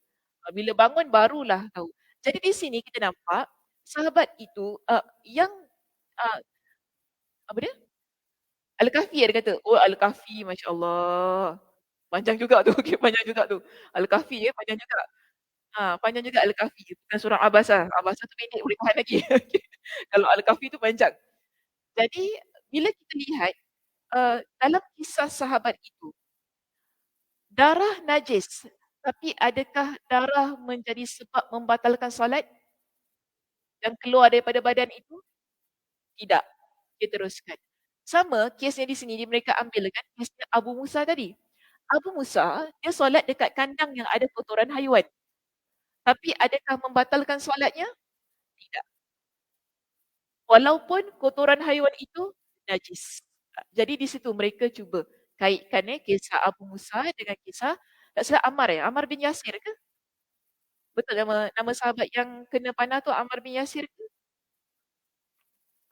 Bila bangun barulah tahu. Jadi di sini kita nampak sahabat itu yang uh, apa dia? Al-Kahfi dia kata. Oh Al-Kahfi masya-Allah. Panjang juga tu, okey panjang juga tu. Al-Kahfi panjang juga. Panjang juga Al-Kahfi, bukan surah Abasa. Abasa tu pendek boleh tahan lagi. Kalau Al-Kahfi tu panjang. Jadi bila kita lihat dalam kisah sahabat itu, darah najis, tapi adakah darah menjadi sebab membatalkan solat dan keluar daripada badan itu? Tidak. Dia teruskan. Sama kesnya di sini mereka ambil kan kesnya Abu Musa tadi. Abu Musa dia solat dekat kandang yang ada kotoran haiwan. Tapi adakah membatalkan solatnya? Tidak. Walaupun kotoran haiwan itu najis. Jadi di situ mereka cuba kaitkan kisah Abu Musa dengan kisah tak salah Ammar Ammar bin Yasir ke? Betul nama sahabat yang kena panah tu Ammar bin Yasir ke?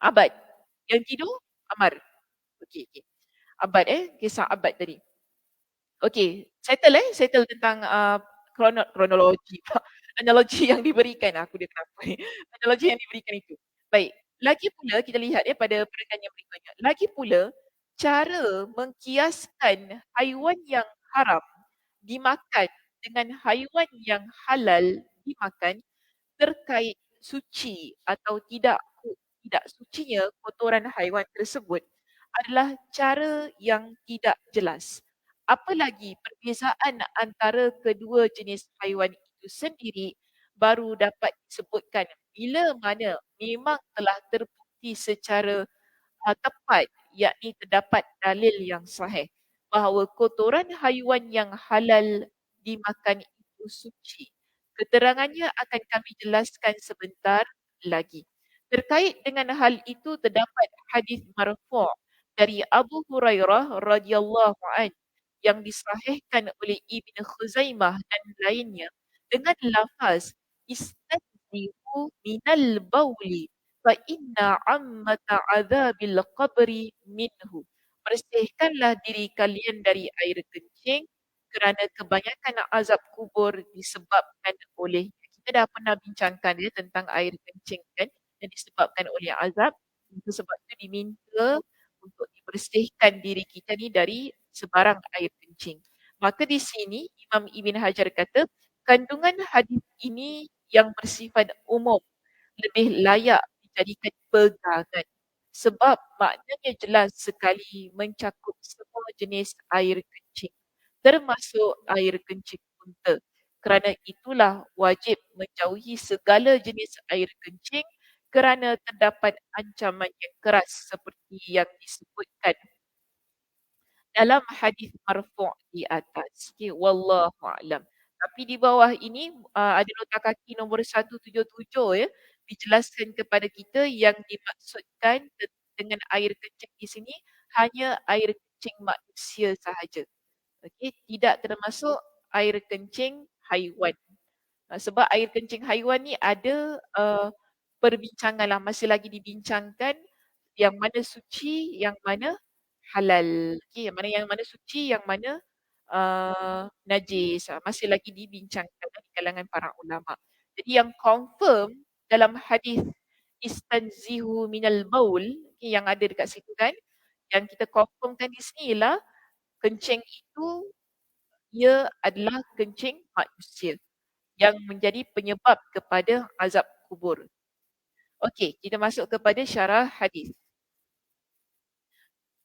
Abad. Yang tidur Ammar. Okey okey. Abad kisah Abad tadi. Okey, settle tentang kronologi analogi yang diberikan. Aku dia kenapa ni? Analogi yang diberikan itu. Baik. Lagi pula kita lihat ya pada perenggan yang berikutnya. Lagi pula cara mengkiaskan haiwan yang haram dimakan dengan haiwan yang halal dimakan terkait suci atau tidak sucinya kotoran haiwan tersebut adalah cara yang tidak jelas. Apalagi perbezaan antara kedua jenis haiwan itu sendiri baru dapat disebutkan bila mana memang telah terbukti secara tepat, yakni terdapat dalil yang sahih bahawa kotoran haiwan yang halal dimakan itu suci. Keterangannya akan kami jelaskan sebentar lagi. Terkait dengan hal itu terdapat hadis marfu' dari Abu Hurairah radhiyallahu an yang disahihkan oleh Ibn Khuzaimah dan lainnya dengan lafaz istanzihu minal bauli fa inna ammata azabil qabri minhu. Bersihkanlah diri kalian dari air kencing kerana kebanyakan azab kubur disebabkan oleh, kita dah pernah bincangkan ya tentang air kencing kan, yang disebabkan oleh azab. Itu sebab itu diminta untuk dibersihkan diri kita ni dari sebarang air kencing. Maka di sini Imam Ibn Hajar kata kandungan hadis ini yang bersifat umum lebih layak dijadikan pegangan sebab maknanya jelas sekali mencakup semua jenis air kencing termasuk air kencing unta. Kerana itulah wajib menjauhi segala jenis air kencing kerana terdapat ancaman yang keras seperti yang disebutkan dalam hadis marfu' di atas. Okey, wallahu a'lam. Tapi di bawah ini ada nota kaki nombor 177 ya, dijelaskan kepada kita yang dimaksudkan dengan air kencing di sini hanya air kencing manusia sahaja. Okey, tidak termasuk air kencing haiwan. Sebab air kencing haiwan ni ada perbincangan lah, masih lagi dibincangkan yang mana suci, yang mana halal. Okey, yang mana suci, yang mana najis. Masih lagi dibincangkan di kalangan para ulama. Jadi yang confirm dalam hadis istanzihu minal baul, okay, yang ada dekat situ kan, yang kita confirmkan di sini ialah kencing itu ia adalah kencing manusia yang menjadi penyebab kepada azab kubur. Okey, kita masuk kepada syarah hadis.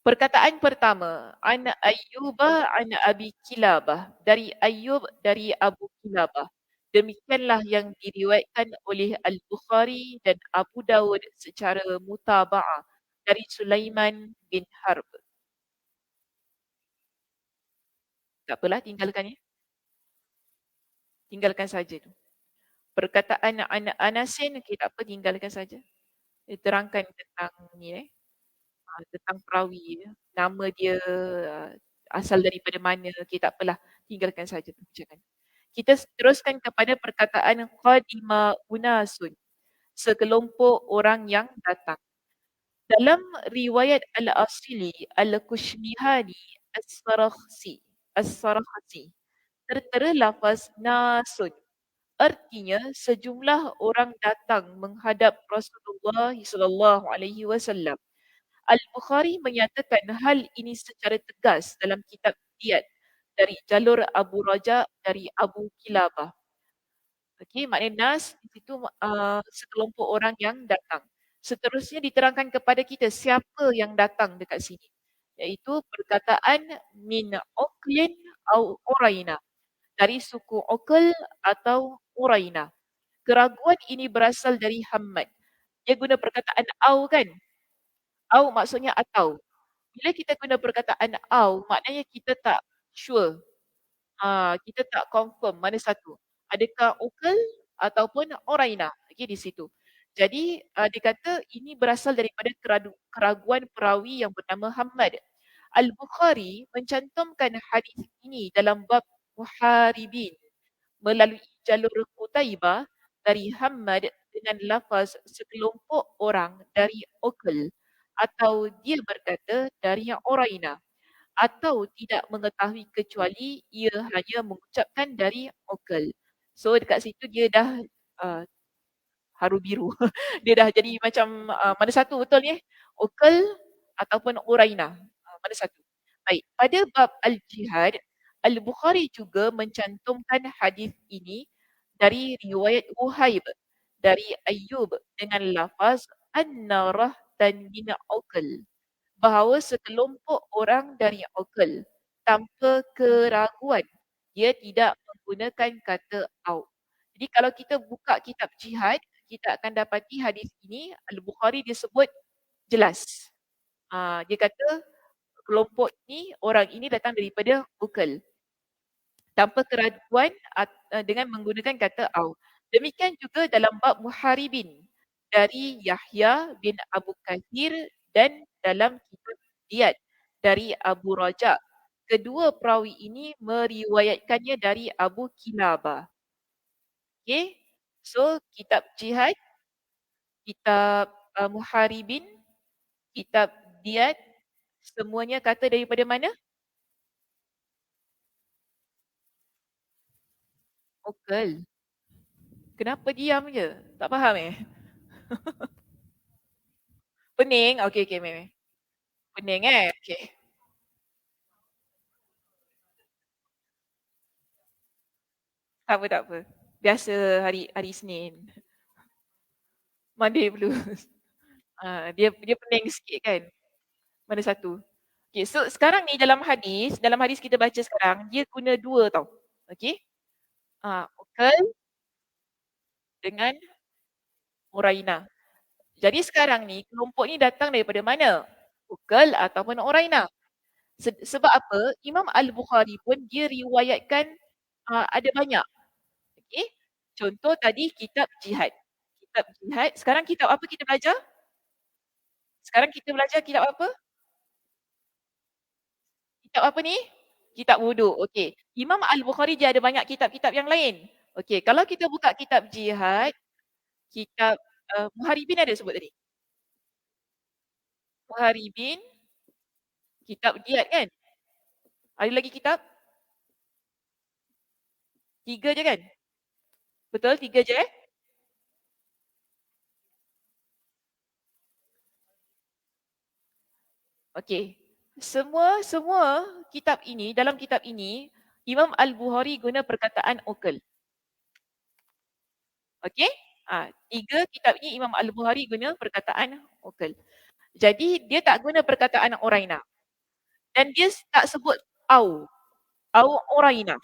Perkataan pertama, an Ayyuba an Abi Kilabah, dari Ayyub dari Abu Kilabah. Demikianlah yang diriwayatkan oleh Al-Bukhari dan Abu Dawud secara mutaba'ah dari Sulaiman bin Harb. Tak apalah, tinggalkan ya. Tinggalkan saja tu. Perkataan Anasin, okay, tak apa, tinggalkan saja. Dia terangkan tentang ni tentang perawi ya. Nama dia asal daripada mana, okay, tak apalah, tinggalkan saja perbincangan. Kita teruskan kepada perkataan qadima unasun, sekelompok orang yang datang. Dalam riwayat Al-Asili, Al-Kushmihani, As-Sarakhsi, tertera lafaz nasun. Artinya sejumlah orang datang menghadap Rasulullah sallallahu alaihi wasallam. Al-Bukhari menyatakan hal ini secara tegas dalam kitab Diyat dari jalur Abu Raja dari Abu Kilabah. Okey, maknanya nas di situ sekelompok orang yang datang. Seterusnya diterangkan kepada kita siapa yang datang dekat sini. Iaitu perkataan min Uqlin au Uraina. Dari suku Uql atau Uraina. Keraguan ini berasal dari Hammad. Dia guna perkataan au kan? Au maksudnya atau. Bila kita guna perkataan au, maknanya kita tak sure. Kita tak confirm mana satu. Adakah Ukal ataupun Oraina. Okey, di situ. Jadi dia kata ini berasal daripada keraguan perawi yang bernama Hammad. Al-Bukhari mencantumkan hadis ini dalam bab Muharibin melalui jalur Qutaibah dari Hammad dengan lafaz sekelompok orang dari Ukal atau dia berkata dari Oraina atau tidak mengetahui kecuali ia hanya mengucapkan dari Ukal. So dekat situ dia dah uh, haru biru. Dia dah jadi macam mana satu betul ni? Ukul ataupun Uraina? Mana satu? Baik, pada bab al-jihad, Al-Bukhari juga mencantumkan hadis ini dari riwayat Wuhaib dari Ayyub dengan lafaz an-narah dan min Uqal, bahawa sekelompok orang dari Uqal tanpa keraguan dia tidak menggunakan kata au. Jadi kalau kita buka kitab jihad, kita akan dapati hadis ini Al-Bukhari dia sebut jelas. Dia kata kelompok ni, orang ini datang daripada Uqal tanpa keraguan dengan menggunakan kata au. Demikian juga dalam bab muharibin dari Yahya bin Abu Kathir dan dalam kitab Diyat dari Abu Raja. Kedua perawi ini meriwayatkannya dari Abu Kilabah. Okay. So kitab jihad, kitab muharibin, kitab Diyat, semuanya kata daripada mana? Uqal. Kenapa diam je? Tak faham eh? Pening? Okey, okey, Mei. Pening Okey. Tak apa, tak apa. Biasa hari hari Isnin. Monday blues. Dia pening sikit kan? Mana satu? Okay, so sekarang ni dalam hadis kita baca sekarang, dia guna dua tau. Okay? Ukal dengan Uraina. Jadi sekarang ni, kelompok ni datang daripada mana? Ukal ataupun Uraina. Sebab apa? Imam Al-Bukhari pun dia riwayatkan ada banyak. Okay? Contoh tadi kitab jihad. Kitab jihad. Sekarang kitab apa kita belajar? Sekarang kita belajar kitab apa? Kitab apa ni? Kitab wuduk. Okey. Imam Al-Bukhari dia ada banyak kitab-kitab yang lain. Okey, kalau kita buka kitab jihad, kitab Muharibin ada sebut tadi. Muharibin, kitab Diyat kan? Ada lagi kitab? Tiga je kan? Betul, tiga je eh? Okey. Semua kitab ini, dalam kitab ini, Imam Al-Bukhari guna perkataan ukul. Okey? Tiga kitab ini Imam Al-Bukhari guna perkataan ukul. Jadi dia tak guna perkataan Uraina. Dan dia tak sebut au Uraina.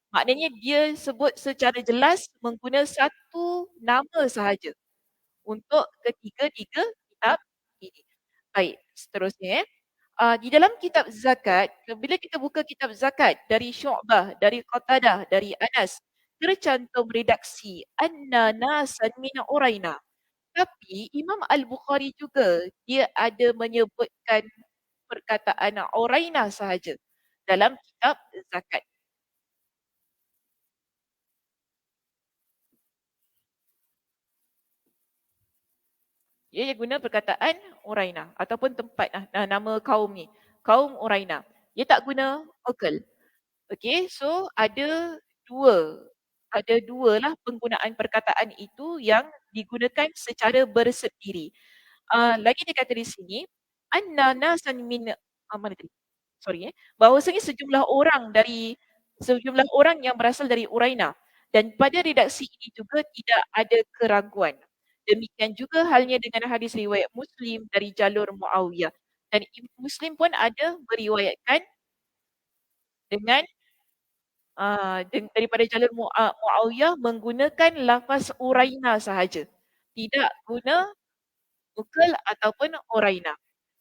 Maknanya dia sebut secara jelas mengguna satu nama sahaja untuk ketiga-tiga kitab ini. Baik, seterusnya. Di dalam kitab zakat, bila kita buka kitab zakat dari Syu'bah, dari Qatadah, dari Anas, tercantum redaksi anna nasan min Uraina. Tapi Imam Al-Bukhari juga dia ada menyebutkan perkataan Uraina sahaja dalam kitab zakat. Dia guna perkataan Uraina ataupun tempat nama kaum ni. Kaum Uraina. Dia tak guna Uqal. Okey, so ada dua lah penggunaan perkataan itu yang digunakan secara bersendiri. Lagi dia kata di sini, anna nasan min mana tadi? Sorry bahawasanya sejumlah orang yang berasal dari Uraina dan pada redaksi ini juga tidak ada keraguan. Demikian juga halnya dengan hadis riwayat Muslim dari jalur Muawiyah dan Muslim pun ada meriwayatkan dengan daripada jalur Muawiyah menggunakan lafaz Uraina sahaja. Tidak guna Ukal ataupun Uraina.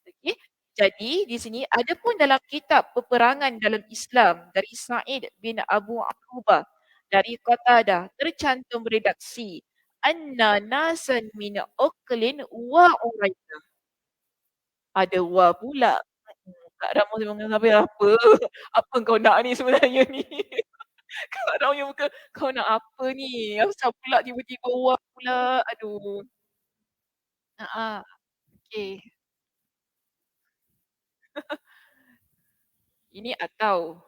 Okey. Jadi di sini ada pun dalam kitab peperangan dalam Islam dari Sa'id bin Abu Aqqubah dari Qatadah tercantum redaksi anna nasan min uqlin wa Uraina. Ada wa pula. Kak Ram sampai apa? Apa kau nak ni sebenarnya ni? Kak Ram punya muka, kau nak apa ni? Asal pula tiba-tiba wa pula? Aduh. Okey. Ini atau.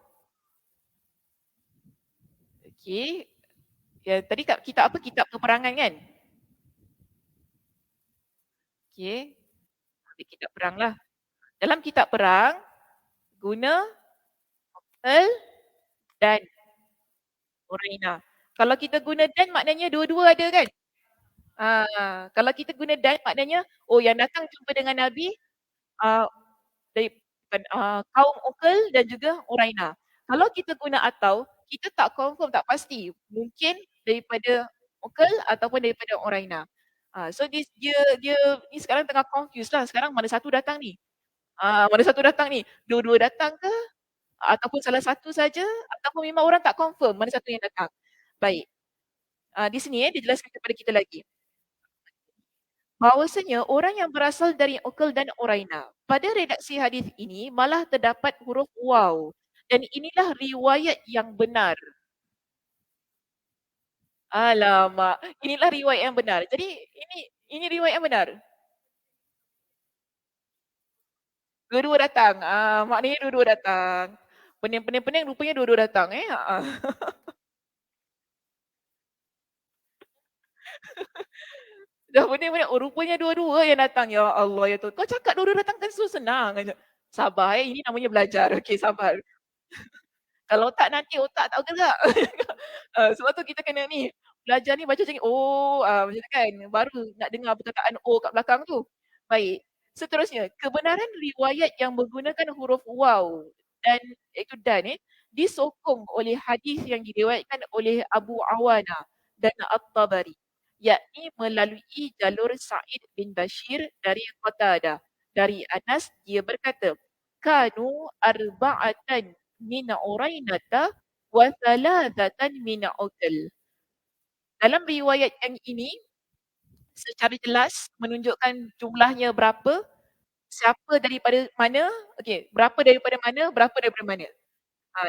Okey. Ya, tadi kitab apa? Kitab peperangan kan? Okey, ambil kitab perang lah. Dalam kitab perang, guna al dan Oraina. Kalau kita guna dan maknanya dua-dua ada kan? Kalau kita guna dan maknanya, oh yang datang jumpa dengan Nabi, ah, dari bukan, kaum Uqal dan juga Urainah. Kalau kita guna atau, kita tak confirm, tak pasti. Mungkin daripada Uqal ataupun daripada Urainah. So dia dia ni sekarang tengah confuse lah. Sekarang mana satu datang ni? Mana satu datang ni? Dua-dua datang ke? Ataupun salah satu saja? Ataupun memang orang tak confirm mana satu yang datang? Baik. Di sini dia jelaskan kepada kita lagi. Bahawasanya orang yang berasal dari Uqal dan Urainah. Pada redaksi hadis ini malah terdapat huruf waw dan inilah riwayat yang benar. Alamak, inilah riwayat yang benar. Jadi ini riwayat yang benar. Dua-dua datang. Maknanya dua-dua datang. Pening-pening rupanya dua-dua datang Dah pening-pening, oh rupanya dua-dua yang datang. Ya Allah ya Tuhan. Kau cakap dua-dua datang kan senang aja. Sabar ini namanya belajar. Okey, sabar. Kalau tak nanti otak tak bergerak. Sebab tu kita kena ni, belajar ni baca macam ni, oh, macam tu kan, baru nak dengar perkataan oh kat belakang tu. Baik, seterusnya, kebenaran riwayat yang menggunakan huruf waw dan iaitu dan disokong oleh hadis yang diriwayatkan oleh Abu Awana dan At-Tabari, yakni melalui jalur Sa'id bin Bashir dari Qatadah. Dari Anas, dia berkata, Kanu arba'atan min Urainata wa thalathatan min Uqal. Dalam riwayat yang ini secara jelas menunjukkan jumlahnya berapa, siapa daripada mana, okey, berapa daripada mana, berapa daripada mana.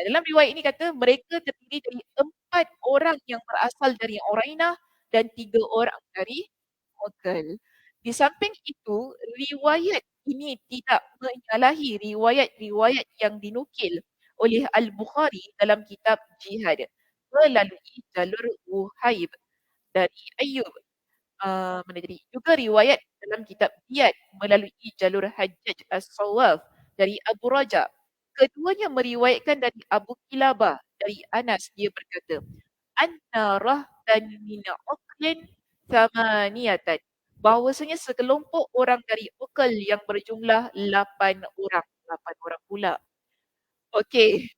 Dalam riwayat ini kata mereka terdiri dari 4 orang yang berasal dari Urainah dan 3 orang dari Uqal. Di samping itu, riwayat ini tidak menyalahi riwayat-riwayat yang dinukil oleh Al-Bukhari dalam kitab Jihad melalui jalur Wuhaib dari Ayyub. Mana jadi? Juga riwayat dalam kitab Diyat melalui jalur Hajjaj As-Sawaf dari Abu Raja. Keduanya meriwayatkan dari Abu Kilabah dari Anas, dia berkata, Anna rahtan min uqlin thamaniyatan. Bahawasanya sekelompok orang dari Uqal yang berjumlah 8 orang. 8 orang pula. Okey.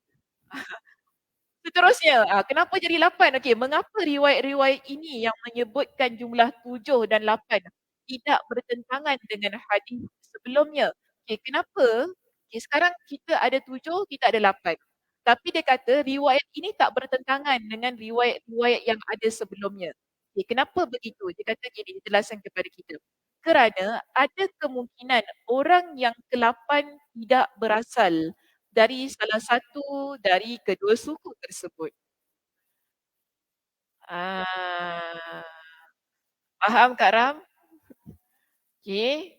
Seterusnya, kenapa jadi 8? Okey, mengapa riwayat-riwayat ini yang menyebutkan jumlah 7 dan 8 tidak bertentangan dengan hadis sebelumnya? Okey, kenapa? Okey, sekarang kita ada 7, kita ada 8. Tapi dia kata riwayat ini tak bertentangan dengan riwayat-riwayat yang ada sebelumnya. Okey, kenapa begitu? Dia kata gini, dia jelaskan kepada kita. Kerana ada kemungkinan orang yang ke-8 tidak berasal dari salah satu dari kedua suku tersebut. Ah, faham Kak Ram? Okey.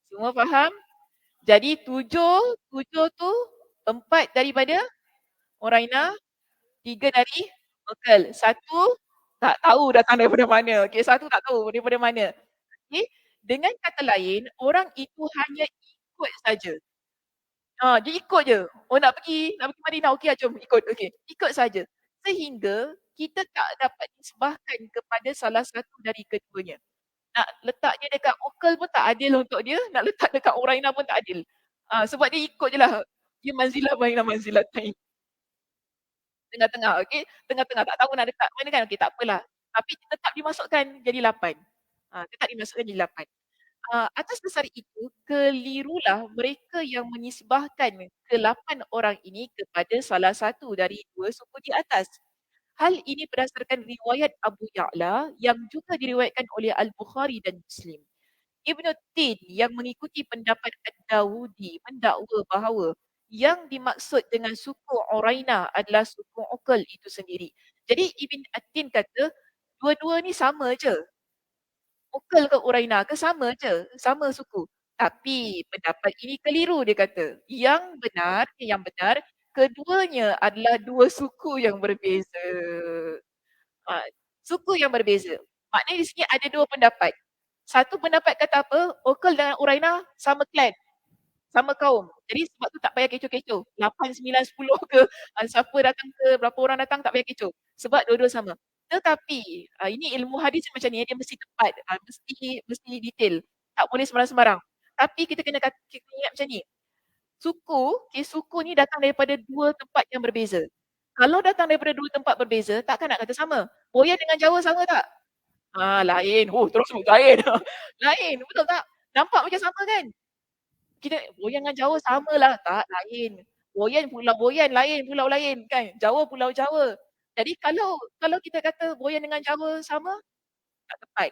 Semua faham? Jadi tujuh tu 4 daripada Oraina, 3 dari Uqal. Satu tak tahu datang daripada mana. Okey, satu tak tahu daripada mana. Okey. Dengan kata lain, orang itu hanya ikut saja. Dia ikut je. Oh nak pergi Madinah, okey jom ikut, okey. Ikut saja. Sehingga kita tak dapat nisbahkan kepada salah satu dari keduanya. Nak letak dia dekat Uqal pun tak adil untuk dia, nak letak dekat Urainah pun tak adil. Sebab dia ikut je lah. Dia manzilah baina manzilatain. Tengah-tengah, okey. Tengah-tengah, tak tahu nak dekat mana kan, okey tak apalah. Tapi tetap dimasukkan jadi 8. Tetap dimasukkan jadi 8. Atas dasar itu, kelirulah mereka yang menisbahkan ke-8 orang ini kepada salah satu dari 2 suku di atas. Hal ini berdasarkan riwayat Abu Ya'la yang juga diriwayatkan oleh Al-Bukhari dan Muslim. Ibn Tin yang mengikuti pendapat Ad-Dawudi mendakwa bahawa yang dimaksud dengan suku Urainah adalah suku Uqal itu sendiri. Jadi Ibn Tin kata dua-dua ni sama je. Uqal ke Urainah ke sama je, sama suku. Tapi pendapat ini keliru dia kata. Yang benar keduanya adalah dua suku yang berbeza. Suku yang berbeza. Maknanya di sini ada dua pendapat. Satu pendapat kata apa, Ukul dengan Urainah sama clan, sama kaum. Jadi sebab tu tak payah kecoh-kecoh. 8, 9, 10 ke, siapa datang ke, berapa orang datang tak payah kecoh. Sebab dua-dua sama. Tetapi, ini ilmu hadis macam ni, dia mesti tepat, mesti detail. Tak boleh sembarang-sembarang. Tapi kita kena kita ingat macam ni, suku, okey, suku ni datang daripada 2 tempat yang berbeza. Kalau datang daripada 2 tempat berbeza, takkan nak kata sama. Boyan dengan Jawa sama tak? Lain. Oh, terus sebut lain. Lain, betul tak? Nampak macam sama kan? Kita Boyan dengan Jawa samalah, tak, lain. Boyan pulau Boyan lain, pulau lain kan. Jawa pulau Jawa. Jadi kalau kita kata Boyan dengan Jawa sama, tak tepat.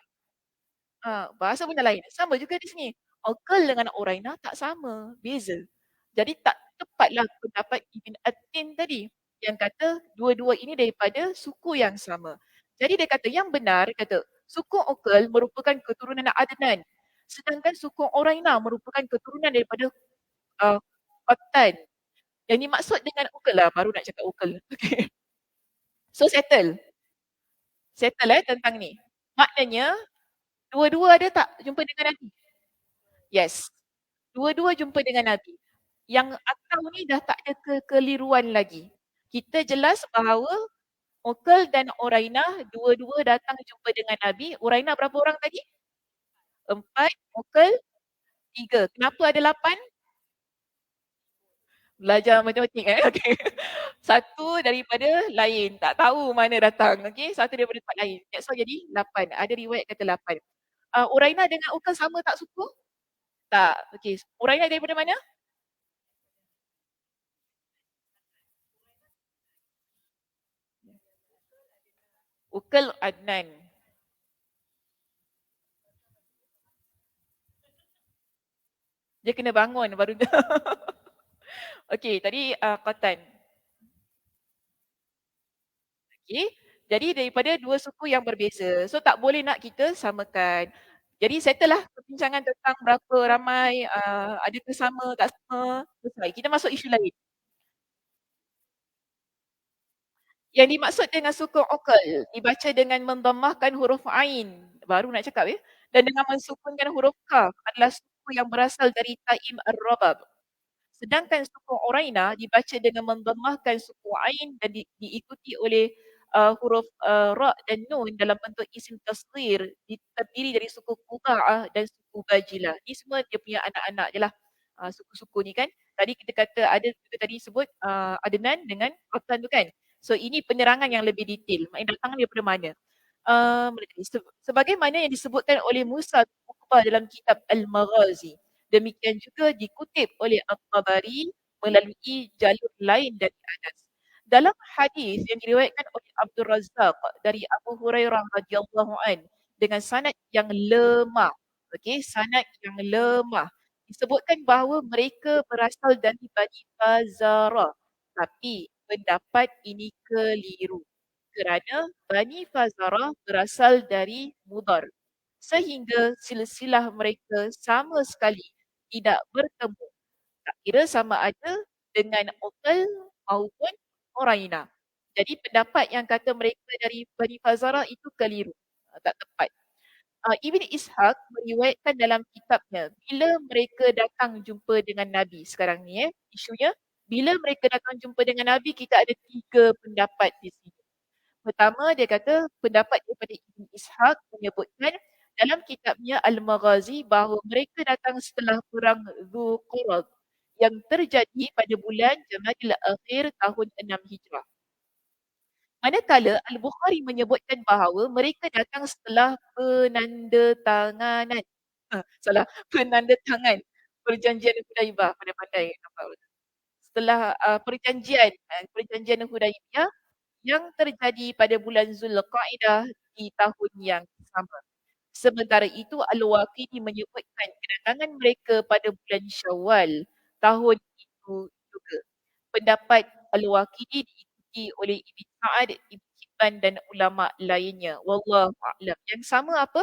Bahasa benda lain. Sama juga di sini. Akal dengan Oraina tak sama, beza. Jadi tak tepatlah pendapat Ibn Atin tadi yang kata dua-dua ini daripada suku yang sama. Jadi dia kata yang benar, dia kata suku Okal merupakan keturunan Adnan. Sedangkan suku Oraina merupakan keturunan daripada Qattan. Yang dimaksud dengan Okal lah, baru nak cakap Okal. Okay. So settle. Settle tentang ni. Maknanya dua-dua ada tak jumpa dengan Nabi? Yes. Dua-dua jumpa dengan Nabi. Yang atau ni dah tak ada kekeliruan lagi. Kita jelas bahawa Ukal dan Urainah dua-dua datang jumpa dengan Nabi. Urainah berapa orang tadi? 4, Ukal 3. Kenapa ada 8? Belajar matematik okey. Satu daripada lain, tak tahu mana datang, okey. Satu daripada tempat lain. That's why jadi 8. Ada riwayat kata 8. Urainah dengan Ukal sama tak suku? Tak. Okey. Urainah daripada mana? Ukal Adnan. Dia kena bangun baru dia. Okey, tadi Qattan. Okey. Jadi daripada dua suku yang berbeza. So tak boleh nak kita samakan. Jadi settle lah perbincangan tentang berapa ramai, adakah sama, tak sama. Selesai. Kita masuk isu lain. Yang dimaksud dengan suku Uqal dibaca dengan mendammahkan huruf Ain. Baru nak cakap ya. Dan dengan mensukunkan huruf Qaf adalah suku yang berasal dari Taim Ar-Rabab. Sedangkan suku Urainah dibaca dengan mendammahkan suku Ain dan diikuti oleh huruf Ra dan Nun dalam bentuk isim tasghir, terdiri dari suku Quda'ah dan suku Bajilah. Ni semua dia punya anak-anak je lah, suku-suku ni kan. Tadi kita kata ada kita tadi sebut Adnan dengan Qattan tu kan. So ini penerangan yang lebih detail. Maknanya datang daripada mana. Sebagaimana yang disebutkan oleh Musa bin Uqbah dalam kitab Al-Maghazi. Demikian juga dikutip oleh At-Tabari melalui jalur lain dari Anas. Dalam hadis yang diriwayatkan oleh Abdul Razzaq dari Abu Hurairah radhiyallahu an dengan sanad yang lemah. Okey, sanad yang lemah. Disebutkan bahawa mereka berasal dari Bani Fazarah. Tapi pendapat ini keliru. Kerana Bani Fazarah berasal dari Mudar. Sehingga silsilah mereka sama sekali tidak bertemu. Tak kira sama ada dengan Uqal maupun Urainah. Jadi pendapat yang kata mereka dari Bani Fazarah itu keliru. Tak tepat. Ibn Ishaq meriwayatkan dalam kitabnya bila mereka datang jumpa dengan Nabi sekarang ni isunya bila mereka datang jumpa dengan Nabi kita ada 3 pendapat di sini. Pertama dia kata pendapat daripada Ibn Ishaq menyebutkan dalam kitabnya Al-Maghazi bahawa mereka datang setelah perang Dzulqarad yang terjadi pada bulan Jamadil Akhir tahun 6 Hijrah. Manakala Al-Bukhari menyebutkan bahawa mereka datang setelah penandatanganan salah, penandatangan perjanjian Hudaibah. Pandai-pandai nampak. Setelah perjanjian Hudaibah yang terjadi pada bulan Zulqa'dah di tahun yang sama. Sementara itu Al-Waqidi menyebutkan kedatangan mereka pada bulan Syawal tahun itu juga. Pendapat Al-Waqidi diikuti oleh Ibn Sa'ad, Ibn Hibban dan ulama lainnya. Wallahu a'lam. Yang sama apa?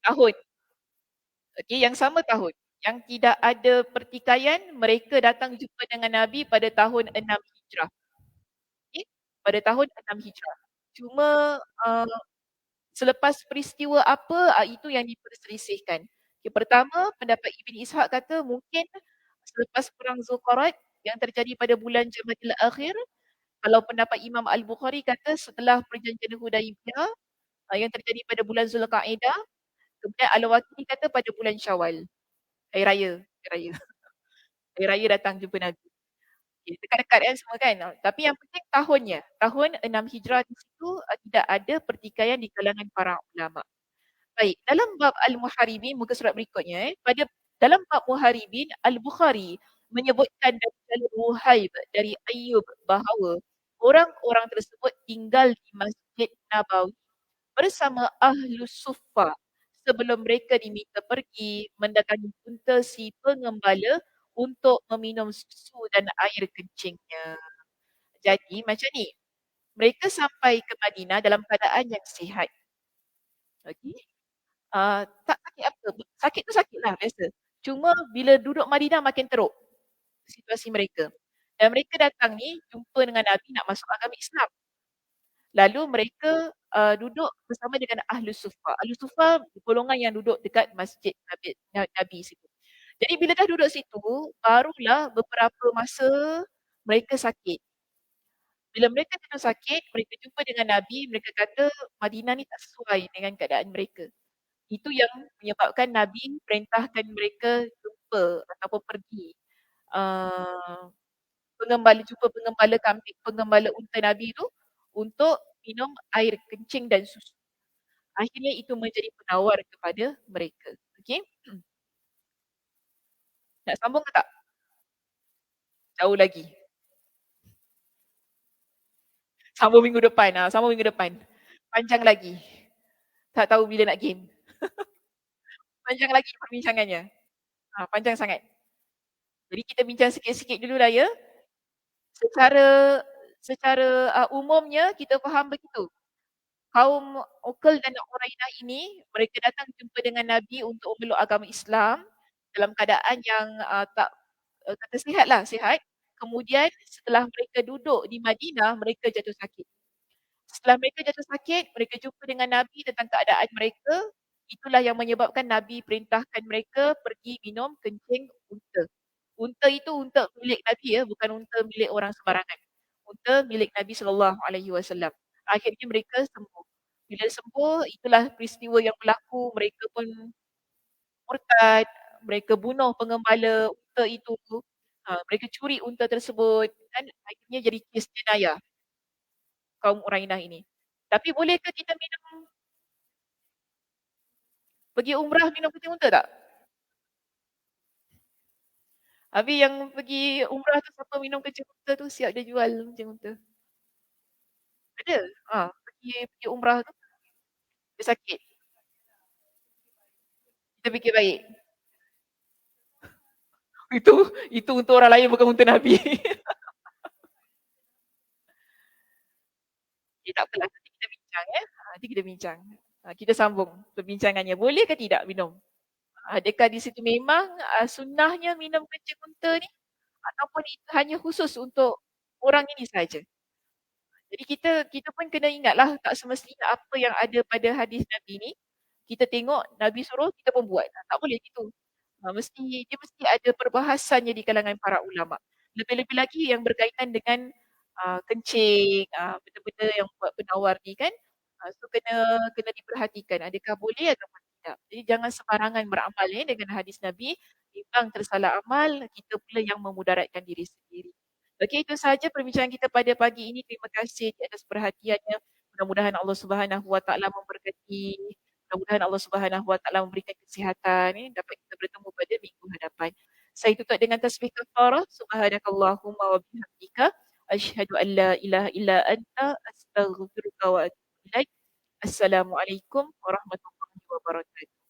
Tahun. Okey, yang sama tahun. Yang tidak ada pertikaian, mereka datang jumpa dengan Nabi pada tahun 6 Hijrah. Okey, pada tahun 6 Hijrah. Cuma Selepas peristiwa apa, itu yang diperselisihkan. Yang pertama, pendapat Ibn Ishaq kata mungkin selepas perang Zulqarat yang terjadi pada bulan Jamadil Akhir. Kalau pendapat Imam Al-Bukhari kata setelah perjanjian Hudaibiyah, yang terjadi pada bulan Zulqa'dah. Kemudian Al-Waqidi kata pada bulan Syawal, hari raya, hari raya. Hari raya datang jumpa Nabi. Okay, dekat-dekat kan semua kan. Tapi yang penting tahunnya. Tahun 6 Hijrah di situ tidak ada pertikaian di kalangan para ulama. Baik, dalam bab Al-Muharibin, muka surat berikutnya, dalam bab Muharibin, Al-Bukhari menyebutkan dari jalur Wuhaib dari Ayyub bahawa orang-orang tersebut tinggal di Masjid Nabawi bersama Ahlus Suffah sebelum mereka diminta pergi mendatangi unta si pengembala untuk meminum susu dan air kencingnya. Jadi macam ni, mereka sampai ke Madinah dalam keadaan yang sihat. Okey. Tak sakit apa, sakit tu sakitlah biasa. Cuma bila duduk Madinah makin teruk situasi mereka. Dan mereka datang ni jumpa dengan Nabi nak masuk agama Islam. Lalu mereka duduk bersama dengan Ahlus Suffah. Ahlus Suffah golongan yang duduk dekat Masjid Nabi situ. Jadi bila dah duduk situ, barulah beberapa masa mereka sakit. Bila mereka jatuh sakit, mereka jumpa dengan Nabi, mereka kata Madinah ni tak sesuai dengan keadaan mereka. Itu yang menyebabkan Nabi perintahkan mereka jumpa ataupun pergi uh, jumpa pengembala kambing, pengembala unta Nabi tu untuk minum air kencing dan susu. Akhirnya itu menjadi penawar kepada mereka. Okey? Nak sambung ke tak? Jauh lagi. Sambung minggu depan. Sambung minggu depan. Panjang lagi. Tak tahu bila nak game. Panjang lagi perbincangannya. Panjang sangat. Jadi kita bincang sikit-sikit dulu lah ya. Secara umumnya kita faham begitu. Kaum Uqal dan Urainah ini mereka datang jumpa dengan Nabi untuk memeluk agama Islam dalam keadaan yang tak kata sihatlah, sihat. Kemudian setelah mereka duduk di Madinah, mereka jatuh sakit. Setelah mereka jatuh sakit, mereka jumpa dengan Nabi tentang keadaan mereka. Itulah yang menyebabkan Nabi perintahkan mereka pergi minum kencing unta. Unta itu unta milik Nabi ya, bukan unta milik orang sembarangan. Unta milik Nabi SAW. Akhirnya mereka sembuh. Bila sembuh, itulah peristiwa yang berlaku. Mereka pun murtad, mereka bunuh pengembala unta itu. Mereka curi unta tersebut dan akhirnya jadi kes jenayah kaum Urainah ini. Tapi bolehkah kita pergi umrah minum kencing unta tak? Habis yang pergi umrah tu siapa minum kencing unta tu siap dia jual kencing unta. Ada. Pergi umrah tu dia sakit. Kita fikir baik. Itu untuk orang lain bukan untuk Nabi. Tak apalah, nanti kita bincang ya. Nanti kita bincang. Kita sambung perbincangannya. Boleh ke tidak minum? Adakah di situ memang sunnahnya minum kencing unta ni ataupun itu hanya khusus untuk orang ini saja? Jadi kita pun kena ingatlah tak semestinya apa yang ada pada hadis Nabi ni kita tengok Nabi suruh kita pun buat. Tak boleh gitu. Dia mesti ada perbahasannya di kalangan para ulama. Lebih-lebih lagi yang berkaitan dengan kencing, benda-benda yang buat penawar ni kan. So kena diperhatikan adakah boleh ataupun tidak. Jadi jangan sembarangan beramal dengan hadis Nabi, timbang tersalah amal, kita pula yang memudaratkan diri sendiri. Okey, itu sahaja perbincangan kita pada pagi ini. Terima kasih di atas perhatiannya. Mudah-mudahan Allah Subhanahu Wa Taala memberkati. Mudah-mudahan Allah Subhanahu Wa Taala memberikan kesihatan dapat kita bertemu pada minggu hadapan. Saya tutup dengan tasbih kafarah. Subhanakallahumma wa bihamdika asyhadu an la ilaha illa anta astaghfiruka wa atubu ilaik. Assalamualaikum warahmatullahi wabarakatuh.